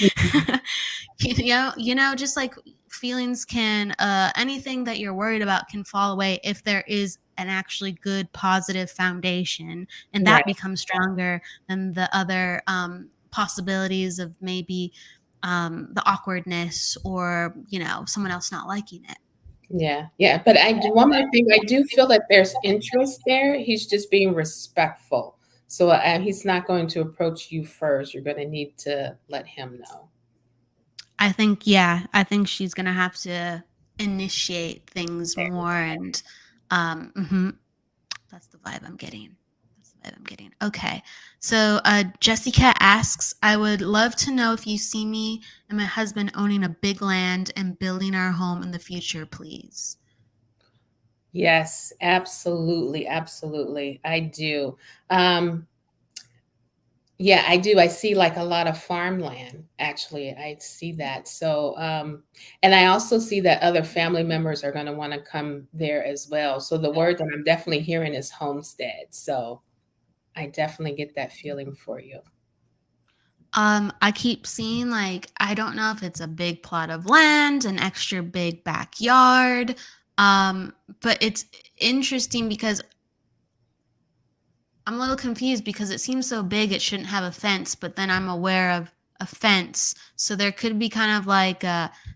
Mhm. just like feelings can, anything that you're worried about can fall away if there is an actually good, positive foundation, and that Right. becomes stronger than the other possibilities of maybe the awkwardness, or someone else not liking it. Yeah, yeah, but I do one more thing, I do feel that there's interest there, he's just being respectful. So, he's not going to approach you first, you're gonna need to let him know. I think, yeah, I think she's gonna have to initiate things There we more, and mhm. That's the vibe I'm getting. That's the vibe I'm getting. Okay. So Jessica asks, I would love to know if you see me and my husband owning a big land and building our home in the future, please. Yes, absolutely, absolutely, I do. Um, yeah, I do, I see, like, a lot of farmland, actually, I see that, so, and I also see that other family members are gonna wanna come there as well, so the word that I'm definitely hearing is homestead, so I definitely get that feeling for you. I keep seeing, like, I don't know if it's a big plot of land, an extra big backyard, but it's interesting because I'm a little confused because it seems so big it shouldn't have a fence, but then I'm aware of a fence. So there could be kind of like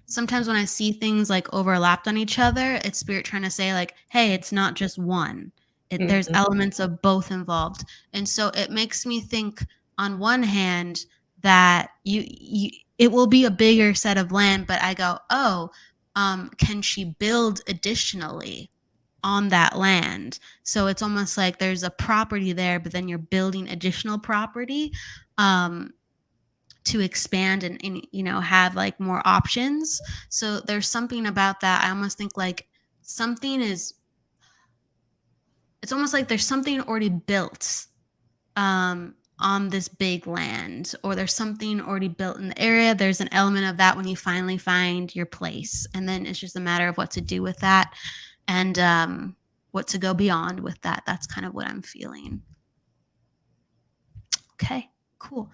sometimes when I see things like overlapped on each other, it's spirit trying to say like, hey, it's not just one. There's Mhm. elements of both involved. And so it makes me think on one hand that you it will be a bigger set of land, but I go, oh, can she build additionally on that land? So it's almost like there's a property there, but then you're building additional property um, to expand and have like more options. So there's something about that. I almost think like something is. It's almost like there's something already built on this big land, or there's something already built in the area. There's an element of that when you finally find your place, and then it's just a matter of what to do with that and what to go beyond with that. That's kind of what I'm feeling. Okay, cool.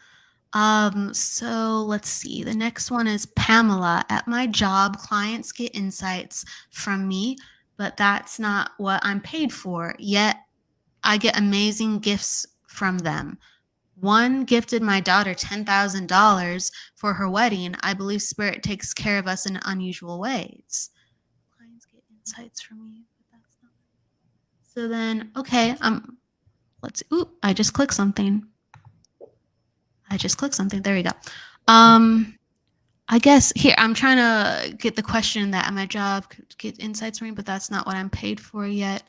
So let's see. The next one is Pamela. At my job, clients get insights from me, but that's not what I'm paid for. Yet I get amazing gifts from them. One gifted my daughter $10,000 for her wedding. I believe Spirit takes care of us in unusual ways. Clients get insights from me, but that's not. So then, okay, let's. Ooh, I just clicked something. There we go. I guess here I'm trying to get the question that at my job could get insights from me, but that's not what I'm paid for yet.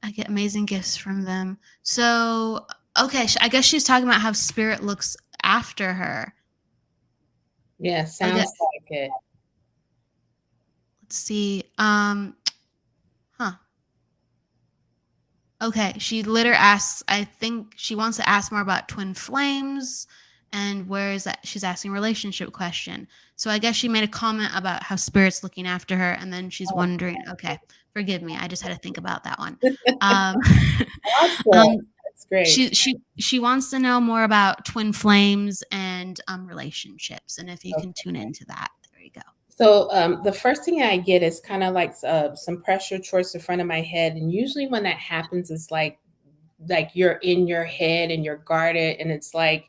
I get amazing gifts from them. So, okay, I guess she's talking about how Spirit looks after her. Yeah, Okay, sounds like it. let's see. Huh. Okay, she later asks, I think she wants to ask more about twin flames and where is that? She's asking a relationship question. So I guess she made a comment about how Spirit's looking after her, and then she's wondering, okay, forgive me, I just had to think about that one. Um, um, Awesome. That's great. she wants to know more about twin flames and relationships, and if you can tune into that. There you go. So the first thing I get is kind of like some pressure towards the front of my head, and usually when that happens, it's like you're in your head and you're guarded, and it's like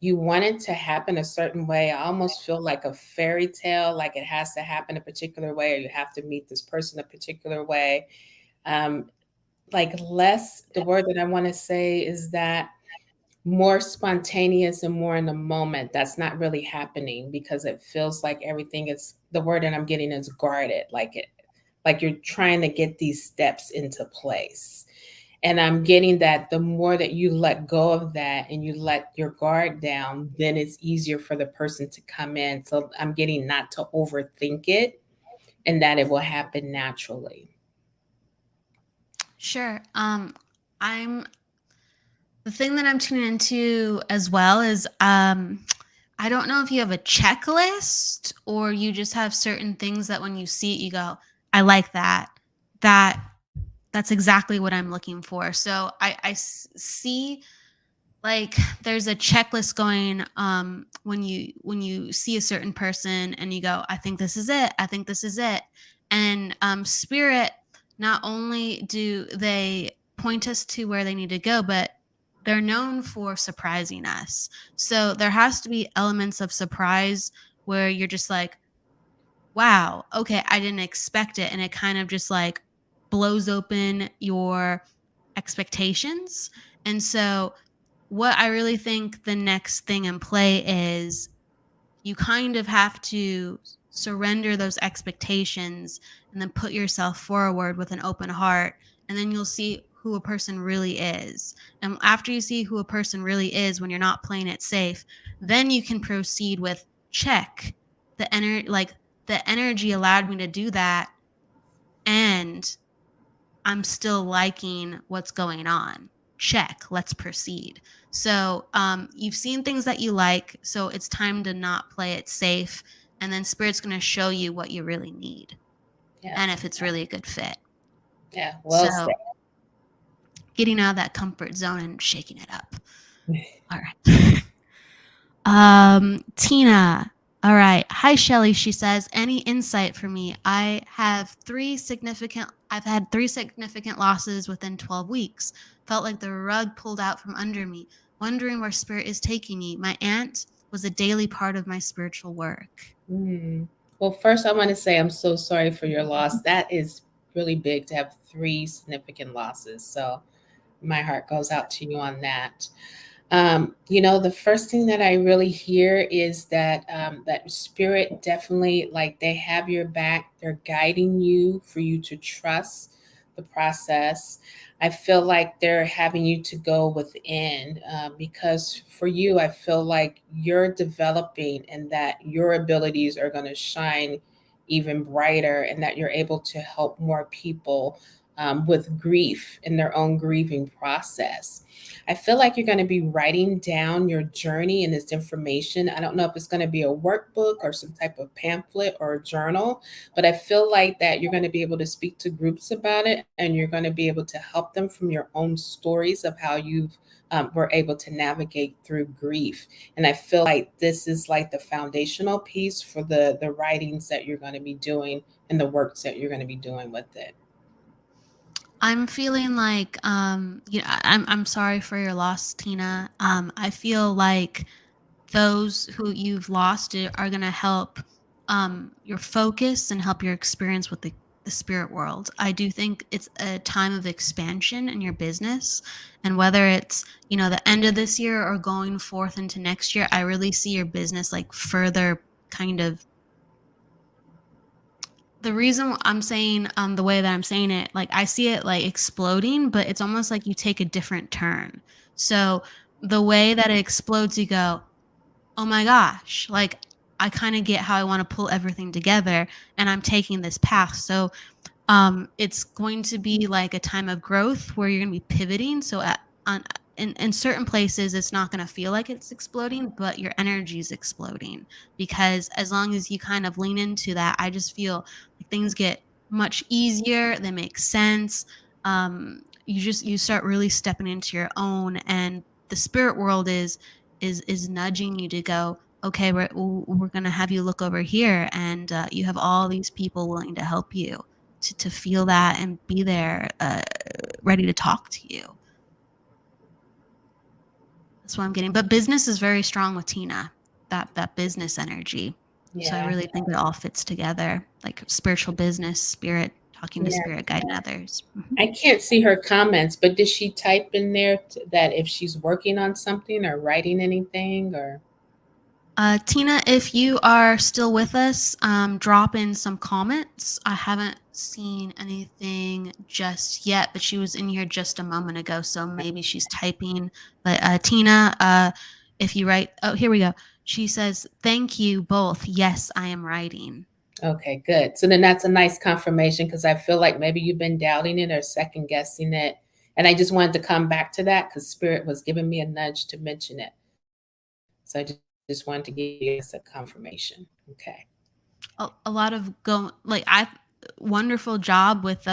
you want it to happen a certain way. I almost feel like a fairy tale, like it has to happen a particular way, or you have to meet this person a particular way. Um, like less, the word that I want to say is that more spontaneous and more in the moment. That's not really happening because it feels like everything is, the word that I'm getting is guarded, like you're trying to get these steps into place. And I'm getting that the more that you let go of that and you let your guard down, then it's easier for the person to come in. So I'm getting not to overthink it and that it will happen naturally. Sure. I'm The thing that I'm tuning into as well is I don't know if you have a checklist or you just have certain things that when you see it you go, I like that. That that's exactly what I'm looking for. So see like there's a checklist going when you see a certain person and you go, I think this is it. I think this is it. And spirit, not only do they point us to where they need to go, but they're known for surprising us. So there has to be elements of surprise where you're just like, wow, okay, I didn't expect it. And it kind of just like blows open your expectations. And so what I really think the next thing in play is you kind of have to surrender those expectations and then put yourself forward with an open heart. And then you'll see who a person really is. And after you see who a person really is, when you're not playing it safe, then you can proceed with check the energy allowed me to do that. And I'm still liking what's going on. Check, let's proceed. So you've seen things that you like, so it's time to not play it safe. And then Spirit's going to show you what you really need Yeah. and if it's really a good fit. Yeah. Well So said. getting out of that comfort zone and shaking it up. All right. Tina. All right. Hi, Shelley. She says, any insight for me? I've had three significant losses within 12 weeks. Felt like the rug pulled out from under me, wondering where spirit is taking me. My aunt was a daily part of my spiritual work. Mm. Well, first, I want to say I'm so sorry for your loss. That is really big to have three significant losses. So my heart goes out to you on that. The first thing that I really hear is that that spirit definitely, like, they have your back. They're guiding you for you to trust the process. I feel like they're having you to go within because for you, I feel like you're developing and that your abilities are going to shine even brighter and that you're able to help more people with grief in their own grieving process. I feel like you're going to be writing down your journey and this information. I don't know if it's going to be a workbook or some type of pamphlet or a journal, but I feel like that you're going to be able to speak to groups about it and you're going to be able to help them from your own stories of how you've were able to navigate through grief. And I feel like this is like the foundational piece for the writings that you're going to be doing and the works that you're going to be doing with it. I'm feeling like, I'm sorry for your loss, Tina. I feel like those who you've lost are going to help your focus and help your experience with the spirit world. I do think it's a time of expansion in your business. And whether it's, the end of this year or going forth into next year, I really see your business like further kind of the reason I'm saying the way that I'm saying it, like I see it like exploding, but it's almost like you take a different turn. So the way that it explodes, you go, oh my gosh, like I kind of get how I want to pull everything together and I'm taking this path. So it's going to be like a time of growth where you're going to be pivoting. So in certain places, it's not going to feel like it's exploding, but your energy is exploding because as long as you kind of lean into that, I just feel like things get much easier. They make sense. You start really stepping into your own, and the spirit world is nudging you to go. Okay, we're going to have you look over here, and you have all these people willing to help you to feel that and be there, ready to talk to you. That's what I'm getting. But business is very strong with Tina, that business energy. So I Yeah. really think it all fits together, like spiritual business, spirit, talking to Yeah. spirit, guiding others. Mhm. I can't see her comments, but did she type in there that if she's working on something or writing anything or? Tina, if you are still with us, drop in some comments. I haven't seen anything just yet, but she was in here just a moment ago, so maybe she's typing. But Tina, if you write, oh, here we go. She says, "Thank you both. Yes, I am writing." Okay, good. So then that's a nice confirmation because I feel like maybe you've been doubting it or second guessing it. And I just wanted to come back to that because Spirit was giving me a nudge to mention it. So I just wanted to give you a confirmation. Okay. A lot of go like I wonderful job with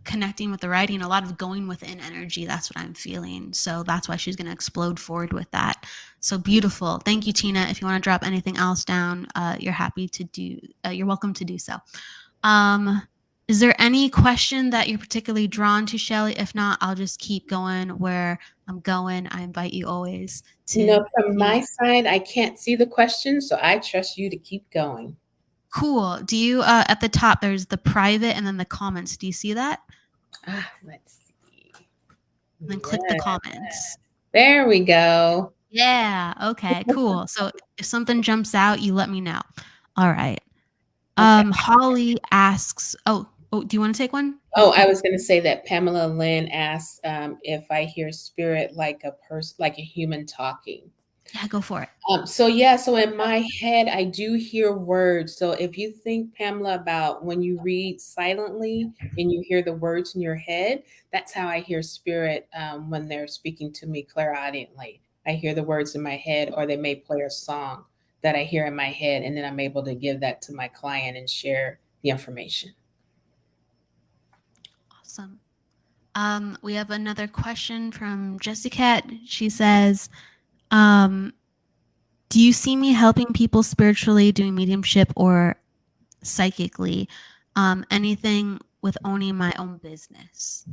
connecting with the writing, a lot of going within energy. That's what I'm feeling, so that's why she's going to explode forward with that. So beautiful. Thank you, Tina. If you want to drop anything else down, you're welcome to do so. um is there any question that you're particularly drawn to, Shelley? If not, I'll just keep going where I'm going. I invite you always to From my side, I can't see the question, so I trust you to keep going. Cool. Do you at the top there's the private and then the comments. Do you see that? Let's see. And then click the Yeah, comments. there we go. Yeah. Okay, cool. So if something jumps out, you let me know. All right. Okay. Holly asks, do you want to take one? Oh, I was going to say that Pamela Lynn asked if I hear spirit like a person, like a human talking. Yeah, go for it. So in my head, I do hear words. So if you think, Pamela, about when you read silently and you hear the words in your head, that's how I hear spirit when they're speaking to me clairaudiently. I hear the words in my head, or they may play a song that I hear in my head, and then I'm able to give that to my client and share the information. Awesome. We have another question from Jessica. She says, um, Do you see me helping people spiritually, doing mediumship, or psychically? Anything with owning my own business?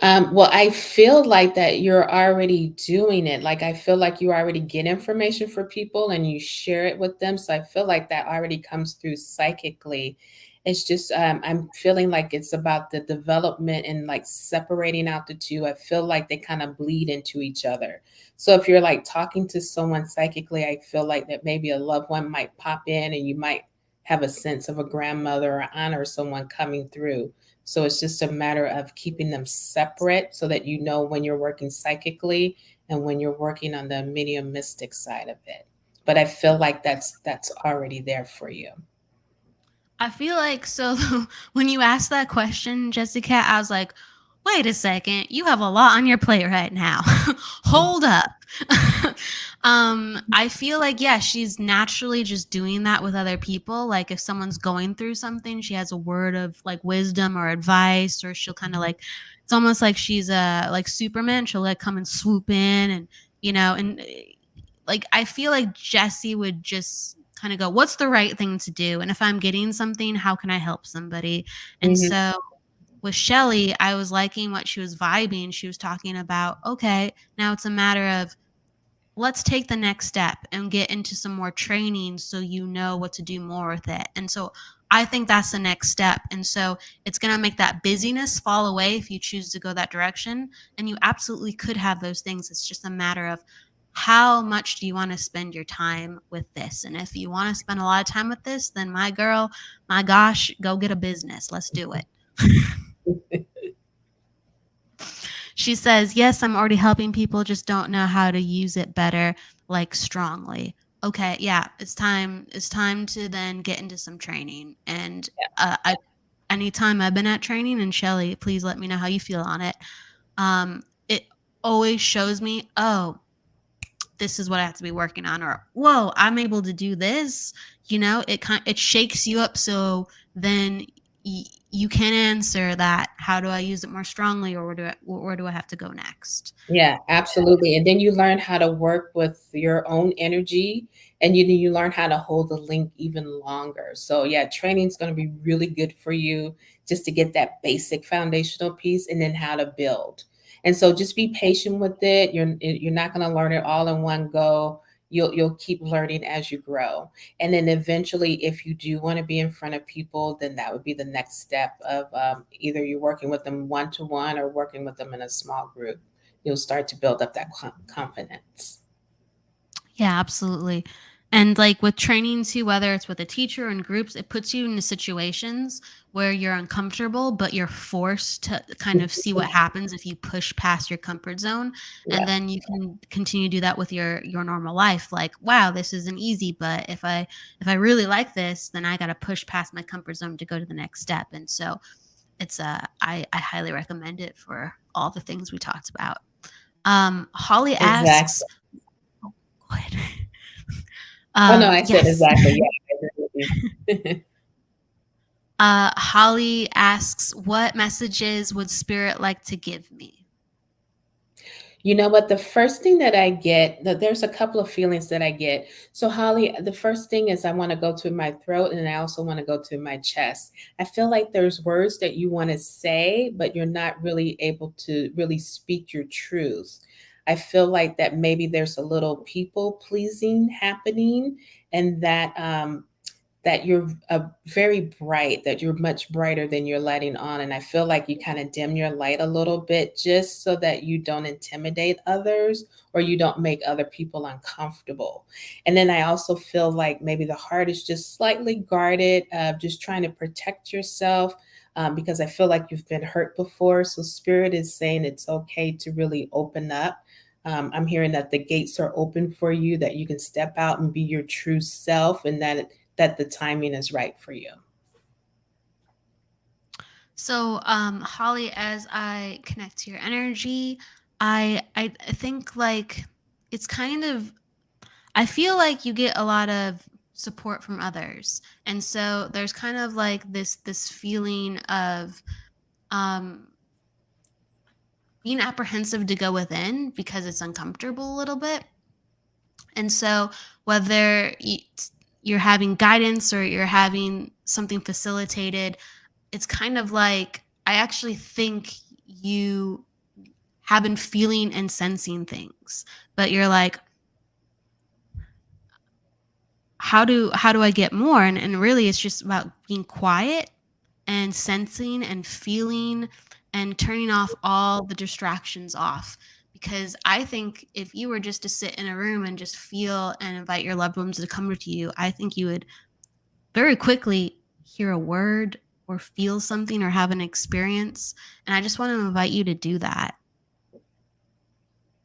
Well, I feel like that you're already doing it. Like I feel like you already get information for people and you share it with them. So I feel like that already comes through psychically. It's just I'm feeling like it's about the development and like separating out the two. I feel like they kind of bleed into each other. So if you're like talking to someone psychically, I feel like that maybe a loved one might pop in and you might have a sense of a grandmother or aunt or someone coming through. So it's just a matter of keeping them separate so that you know when you're working psychically and when you're working on the mediumistic side of it. But I feel like that's already there for you. I feel like so when you asked that question, Jessica, I was like, wait a second, you have a lot on your plate right now. Hold up. I feel like, yeah, she's naturally just doing that with other people. Like if someone's going through something, she has a word of like wisdom or advice, or she'll kind of like, it's almost like she's a like Superman. She'll like come and swoop in and, and like I feel like Jesse would just kind of go, what's the right thing to do? And if I'm getting something, how can I help somebody? And Mhm. so with Shelley, I was liking what she was vibing. She was talking about, okay, now it's a matter of let's take the next step and get into some more training so you know what to do more with it. And so I think that's the next step. And so it's going to make that busyness fall away if you choose to go that direction. And you absolutely could have those things. It's just a matter of how much do you want to spend your time with this? And if you want to spend a lot of time with this, then my girl, my gosh, go get a business. Let's do it. She says, "Yes, I'm already helping people, just don't know how to use it better, like strongly." Okay, yeah, it's time. It's time to then get into some training. And I, anytime I've been at training, and Shelley, please let me know how you feel on it. It always shows me, oh, this is what I have to be working on, or whoa, I'm able to do this. It shakes you up, so then you can answer that. How do I use it more strongly, or where do I have to go next? Yeah, absolutely. And then you learn how to work with your own energy and you learn how to hold the link even longer. So yeah, training is going to be really good for you just to get that basic foundational piece and then how to build. And so just be patient with it. You're not going to learn it all in one go. You'll keep learning as you grow. And then eventually, if you do want to be in front of people, then that would be the next step of either you're working with them one to one or working with them in a small group. You'll start to build up that confidence. Yeah, absolutely. And like with training too, whether it's with a teacher or in groups, it puts you into situations where you're uncomfortable, but you're forced to kind of see what happens if you push past your comfort zone. And Yeah. then you can continue to do that with your normal life. Like, wow, this isn't easy, but if I really like this, then I gotta push past my comfort zone to go to the next step. And so it's I highly recommend it for all the things we talked about. Holly asks, Exactly. oh, go ahead. Oh, no, I said Yes. exactly. Yeah, I agree with you. Holly asks, what messages would spirit like to give me? You know what? The first thing that I get, there's a couple of feelings that I get. So, Holly, the first thing is I want to go to my throat and I also want to go to my chest. I feel like there's words that you want to say, but you're not really able to really speak your truth. I feel like that maybe there's a little people pleasing happening and that you're very bright, that you're much brighter than you're letting on. And I feel like you kind of dim your light a little bit just so that you don't intimidate others or you don't make other people uncomfortable. And then I also feel like maybe the heart is just slightly guarded, just trying to protect yourself. Because I feel like you've been hurt before. So, Spirit is saying it's okay to really open up. I'm hearing that the gates are open for you, that you can step out and be your true self, and that the timing is right for you. So, Holly, as I connect to your energy, I think like it's kind of I feel like you get a lot of support from others. And so there's kind of like this feeling of um being apprehensive to go within because it's uncomfortable a little bit. And so whether you're having guidance or you're having something facilitated, it's kind of like I actually think you have been feeling and sensing things, but you're like, how do I get more? And really it's just about being quiet and sensing and feeling and turning off all the distractions off. Because I think if you were just to sit in a room and just feel and invite your loved ones to come to you, I think you would very quickly hear a word or feel something or have an experience. And I just want to invite you to do that.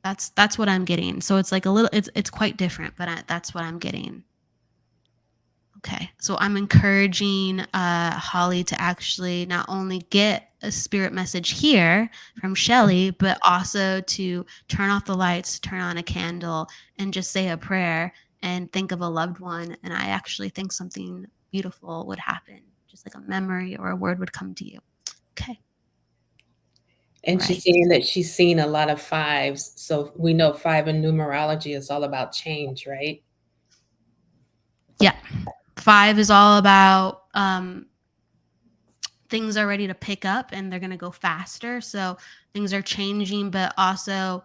That's what I'm getting. So it's like a little, it's quite different, but that's what I'm getting. Okay, so I'm encouraging Holly to actually not only get a spirit message here from Shelley, but also to turn off the lights, turn on a candle, and just say a prayer and think of a loved one. And I actually think something beautiful would happen, just like a memory or a word would come to you. Okay. And Right. she's saying that she's seen a lot of fives. So we know five in numerology is all about change, right? Yeah. 5 is all about things are ready to pick up and they're going to go faster. So things are changing, but also,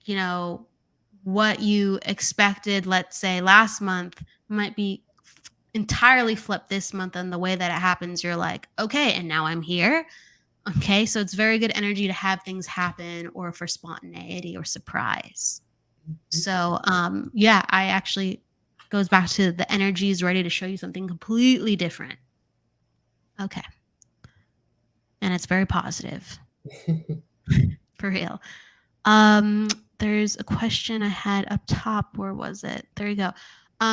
you know, what you expected, let's say last month, might be entirely flipped this month. And the way that it happens, you're like, okay, and now I'm here. Okay. So it's very good energy to have things happen or for spontaneity or surprise. So, yeah, I actually goes back to the energy is ready to show you something completely different. Okay. And it's very positive. For real. There's a question I had up top. Where was it? There you go.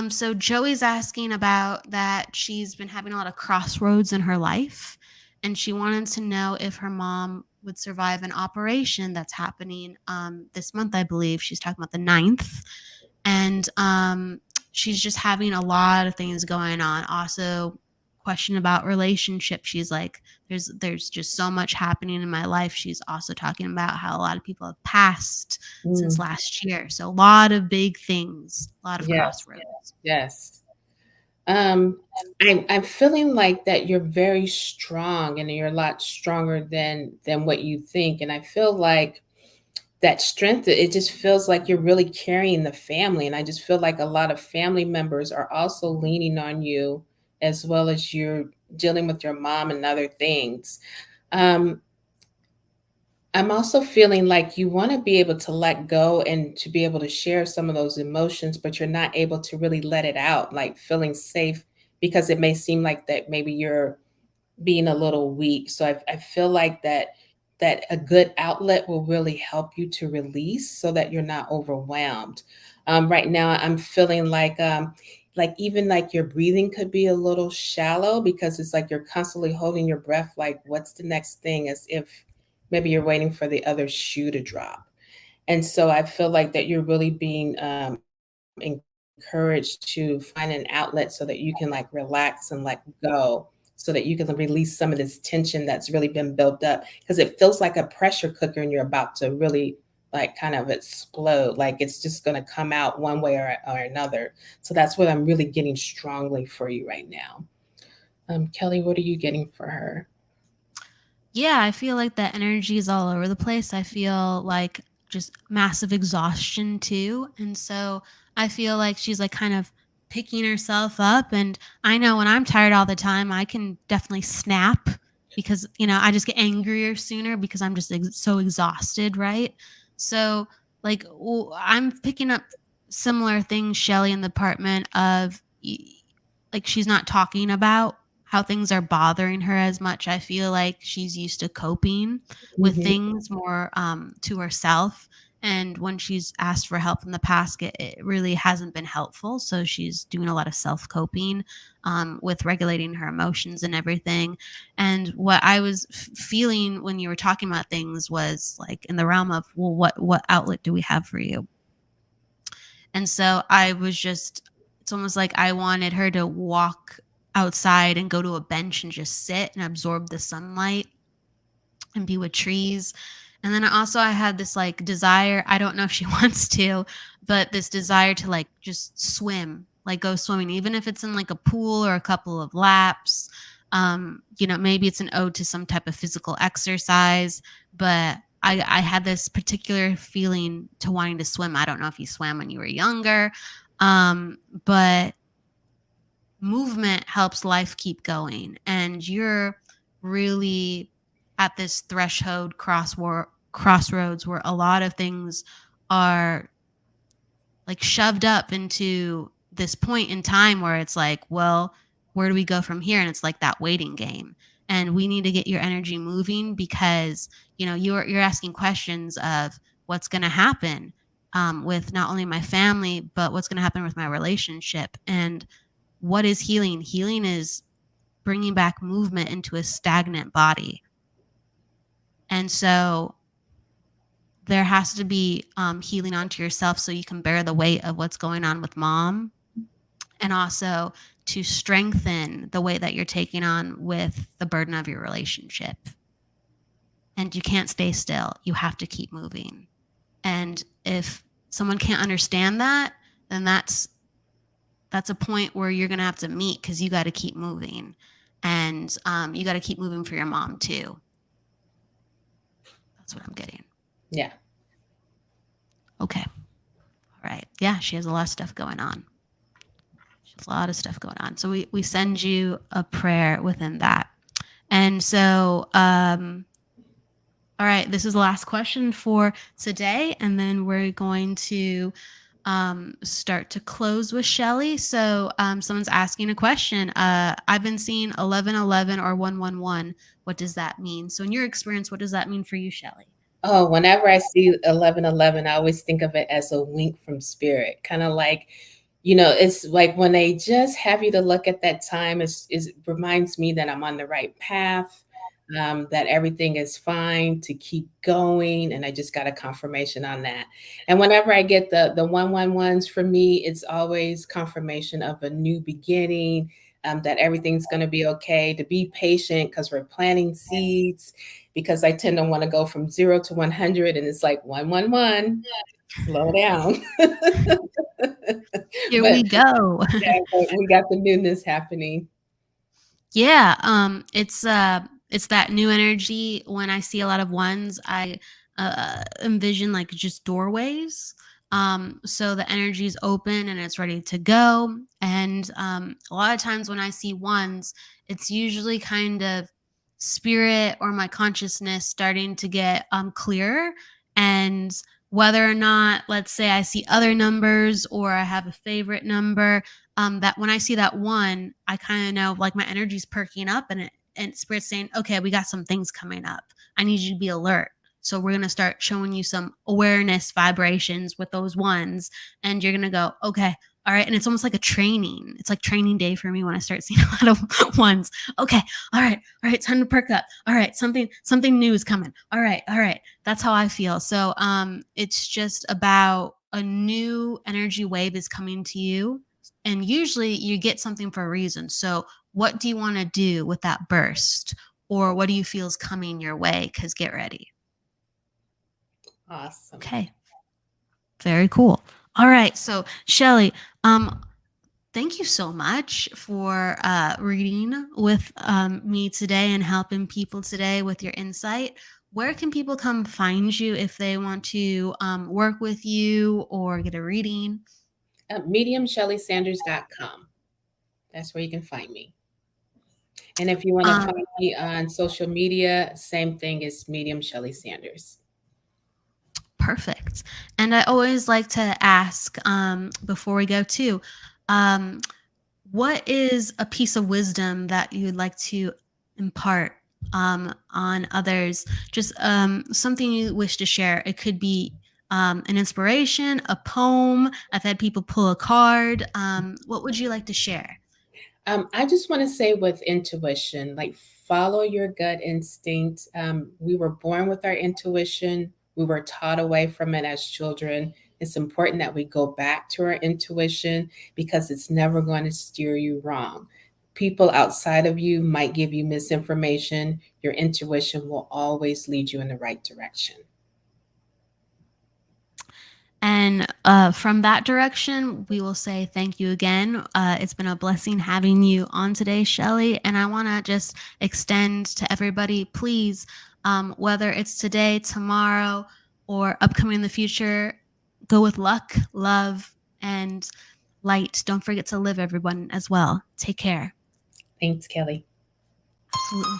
So Joey's asking about that she's been having a lot of crossroads in her life, and she wanted to know if her mom would survive an operation that's happening this month, I believe. She's talking about the 9th. And she's just having a lot of things going on. Also, question about relationships. She's like, there's just so much happening in my life. She's also talking about how a lot of people have passed since Mm, last year. So a lot of big things, a lot of yes, crossroads. yes. Um, I'm feeling like that you're very strong and you're a lot stronger than what you think. And I feel like that strength, it just feels like you're really carrying the family. And I just feel like a lot of family members are also leaning on you as well as you're dealing with your mom and other things. Um, I'm also feeling like you want to be able to let go and to be able to share some of those emotions, but you're not able to really let it out, like feeling safe because it may seem like that maybe you're being a little weak. So I feel like that a good outlet will really help you to release so that you're not overwhelmed. Right now, I'm feeling like even like your breathing could be a little shallow because it's like you're constantly holding your breath. Like, what's the next thing? As if maybe you're waiting for the other shoe to drop. And so I feel like that you're really being encouraged to find an outlet so that you can like relax and let go so that you can release some of this tension that's really been built up because it feels like a pressure cooker and you're about to really like kind of explode like it's just going to come out one way or another. So that's what I'm really getting strongly for you right now. Kelly, what are you getting for her? Yeah, I feel like that energy is all over the place. I feel like just massive exhaustion too. And so I feel like she's like kind of picking herself up. And I know when I'm tired all the time, I can definitely snap because, I just get angrier sooner because I'm just so exhausted. Right. So, like, I'm picking up similar things, Shelly, in the apartment of like she's not talking about how things are bothering her as much. I feel like she's used to coping with Hmm. things more to herself. And when she's asked for help in the past, it really hasn't been helpful. So she's doing a lot of self coping with regulating her emotions and everything. And what I was feeling when you were talking about things was like in the realm of, well, what outlet do we have for you? And so I was just, it's almost like I wanted her to walk outside and go to a bench and just sit and absorb the sunlight and be with trees And then I had this like desire, I don't know if she wants to, but this desire to like just swim, like go swimming, even if it's in like a pool or a couple of laps. Maybe it's an ode to some type of physical exercise, but I had this particular feeling to wanting to swim. I don't know if you swam when you were younger, but movement helps life keep going. And you're really at this threshold crossroads where a lot of things are like shoved up into this point in time where it's like, well, where do we go from here? And it's like that waiting game. And we need to get your energy moving because, you're asking questions of what's going to happen with not only my family, but what's going to happen with my relationship. And what is healing? Healing is bringing back movement into a stagnant body. And so there has to be healing onto yourself so you can bear the weight of what's going on with mom, and also to strengthen the weight that you're taking on with the burden of your relationship. And you can't stay still. You have to keep moving. And if someone can't understand that, then that's a point where you're going to have to meet, because you got to keep moving. And you got to keep moving for your mom too. That's what I'm getting. Yeah. Okay. All right. Yeah, she has a lot of stuff going on. So we send you a prayer within that. And so, all right, this is the last question for today. And then we're going to start to close with Shelley. So someone's asking a question. I've been seeing 1111 or 111. What does that mean? So in your experience, what does that mean for you, Shelley? Oh, whenever I see 1111, I always think of it as a wink from spirit, kind of like, it's like when they just have you to look at that time, it reminds me that I'm on the right path, that everything is fine to keep going. And I just got a confirmation on that. And whenever I get the 111s, for me, it's always confirmation of a new beginning, that everything's going to be okay, to be patient because we're planting seeds, because I tend to want to go from 0 to 100. And it's like 111, slow down. Here we go. Yeah, but we got the newness happening. Yeah, it's that new energy. When I see a lot of ones, I envision like just doorways. So the energy is open and it's ready to go. And a lot of times when I see ones, it's usually kind of spirit or my consciousness starting to get clearer. And whether or not, let's say I see other numbers or I have a favorite number, that when I see that one, I kind of know like my energy's perking up, and spirit's saying, okay, we got some things coming up. I need you to be alert. So we're going to start showing you some awareness vibrations with those ones. And you're going to go, okay, all right. And it's almost like a training. It's like training day for me when I start seeing a lot of ones. Okay. All right. Time to perk up. All right. Something new is coming. All right. That's how I feel. So it's just about a new energy wave is coming to you. And usually you get something for a reason. So what do you want to do with that burst? Or what do you feel is coming your way? Because get ready. Awesome. Okay. Very cool. All right. So Shelley, thank you so much for reading with me today and helping people today with your insight. Where can people come find you if they want to work with you or get a reading? MediumShelleySanders.com. That's where you can find me. And if you want to find me on social media, same thing as Medium Shelley Sanders. Perfect. And I always like to ask before we go too, what is a piece of wisdom that you'd like to impart on others? Just something you wish to share. It could be an inspiration, a poem. I've had people pull a card. What would you like to share? I just want to say with intuition, like follow your gut instinct. We were born with our intuition. We were taught away from it as children. It's important that we go back to our intuition because it's never going to steer you wrong. people outside of you might give you misinformation, your intuition will always lead you in the right direction. And from that direction, we will say thank you again. It's been a blessing having you on today, Shelley. And I want to just extend to everybody, please, whether it's today, tomorrow, or upcoming in the future, go with luck, love, and light. Don't forget to live, everyone, as well. Take care. Thanks, Kelly. Absolutely.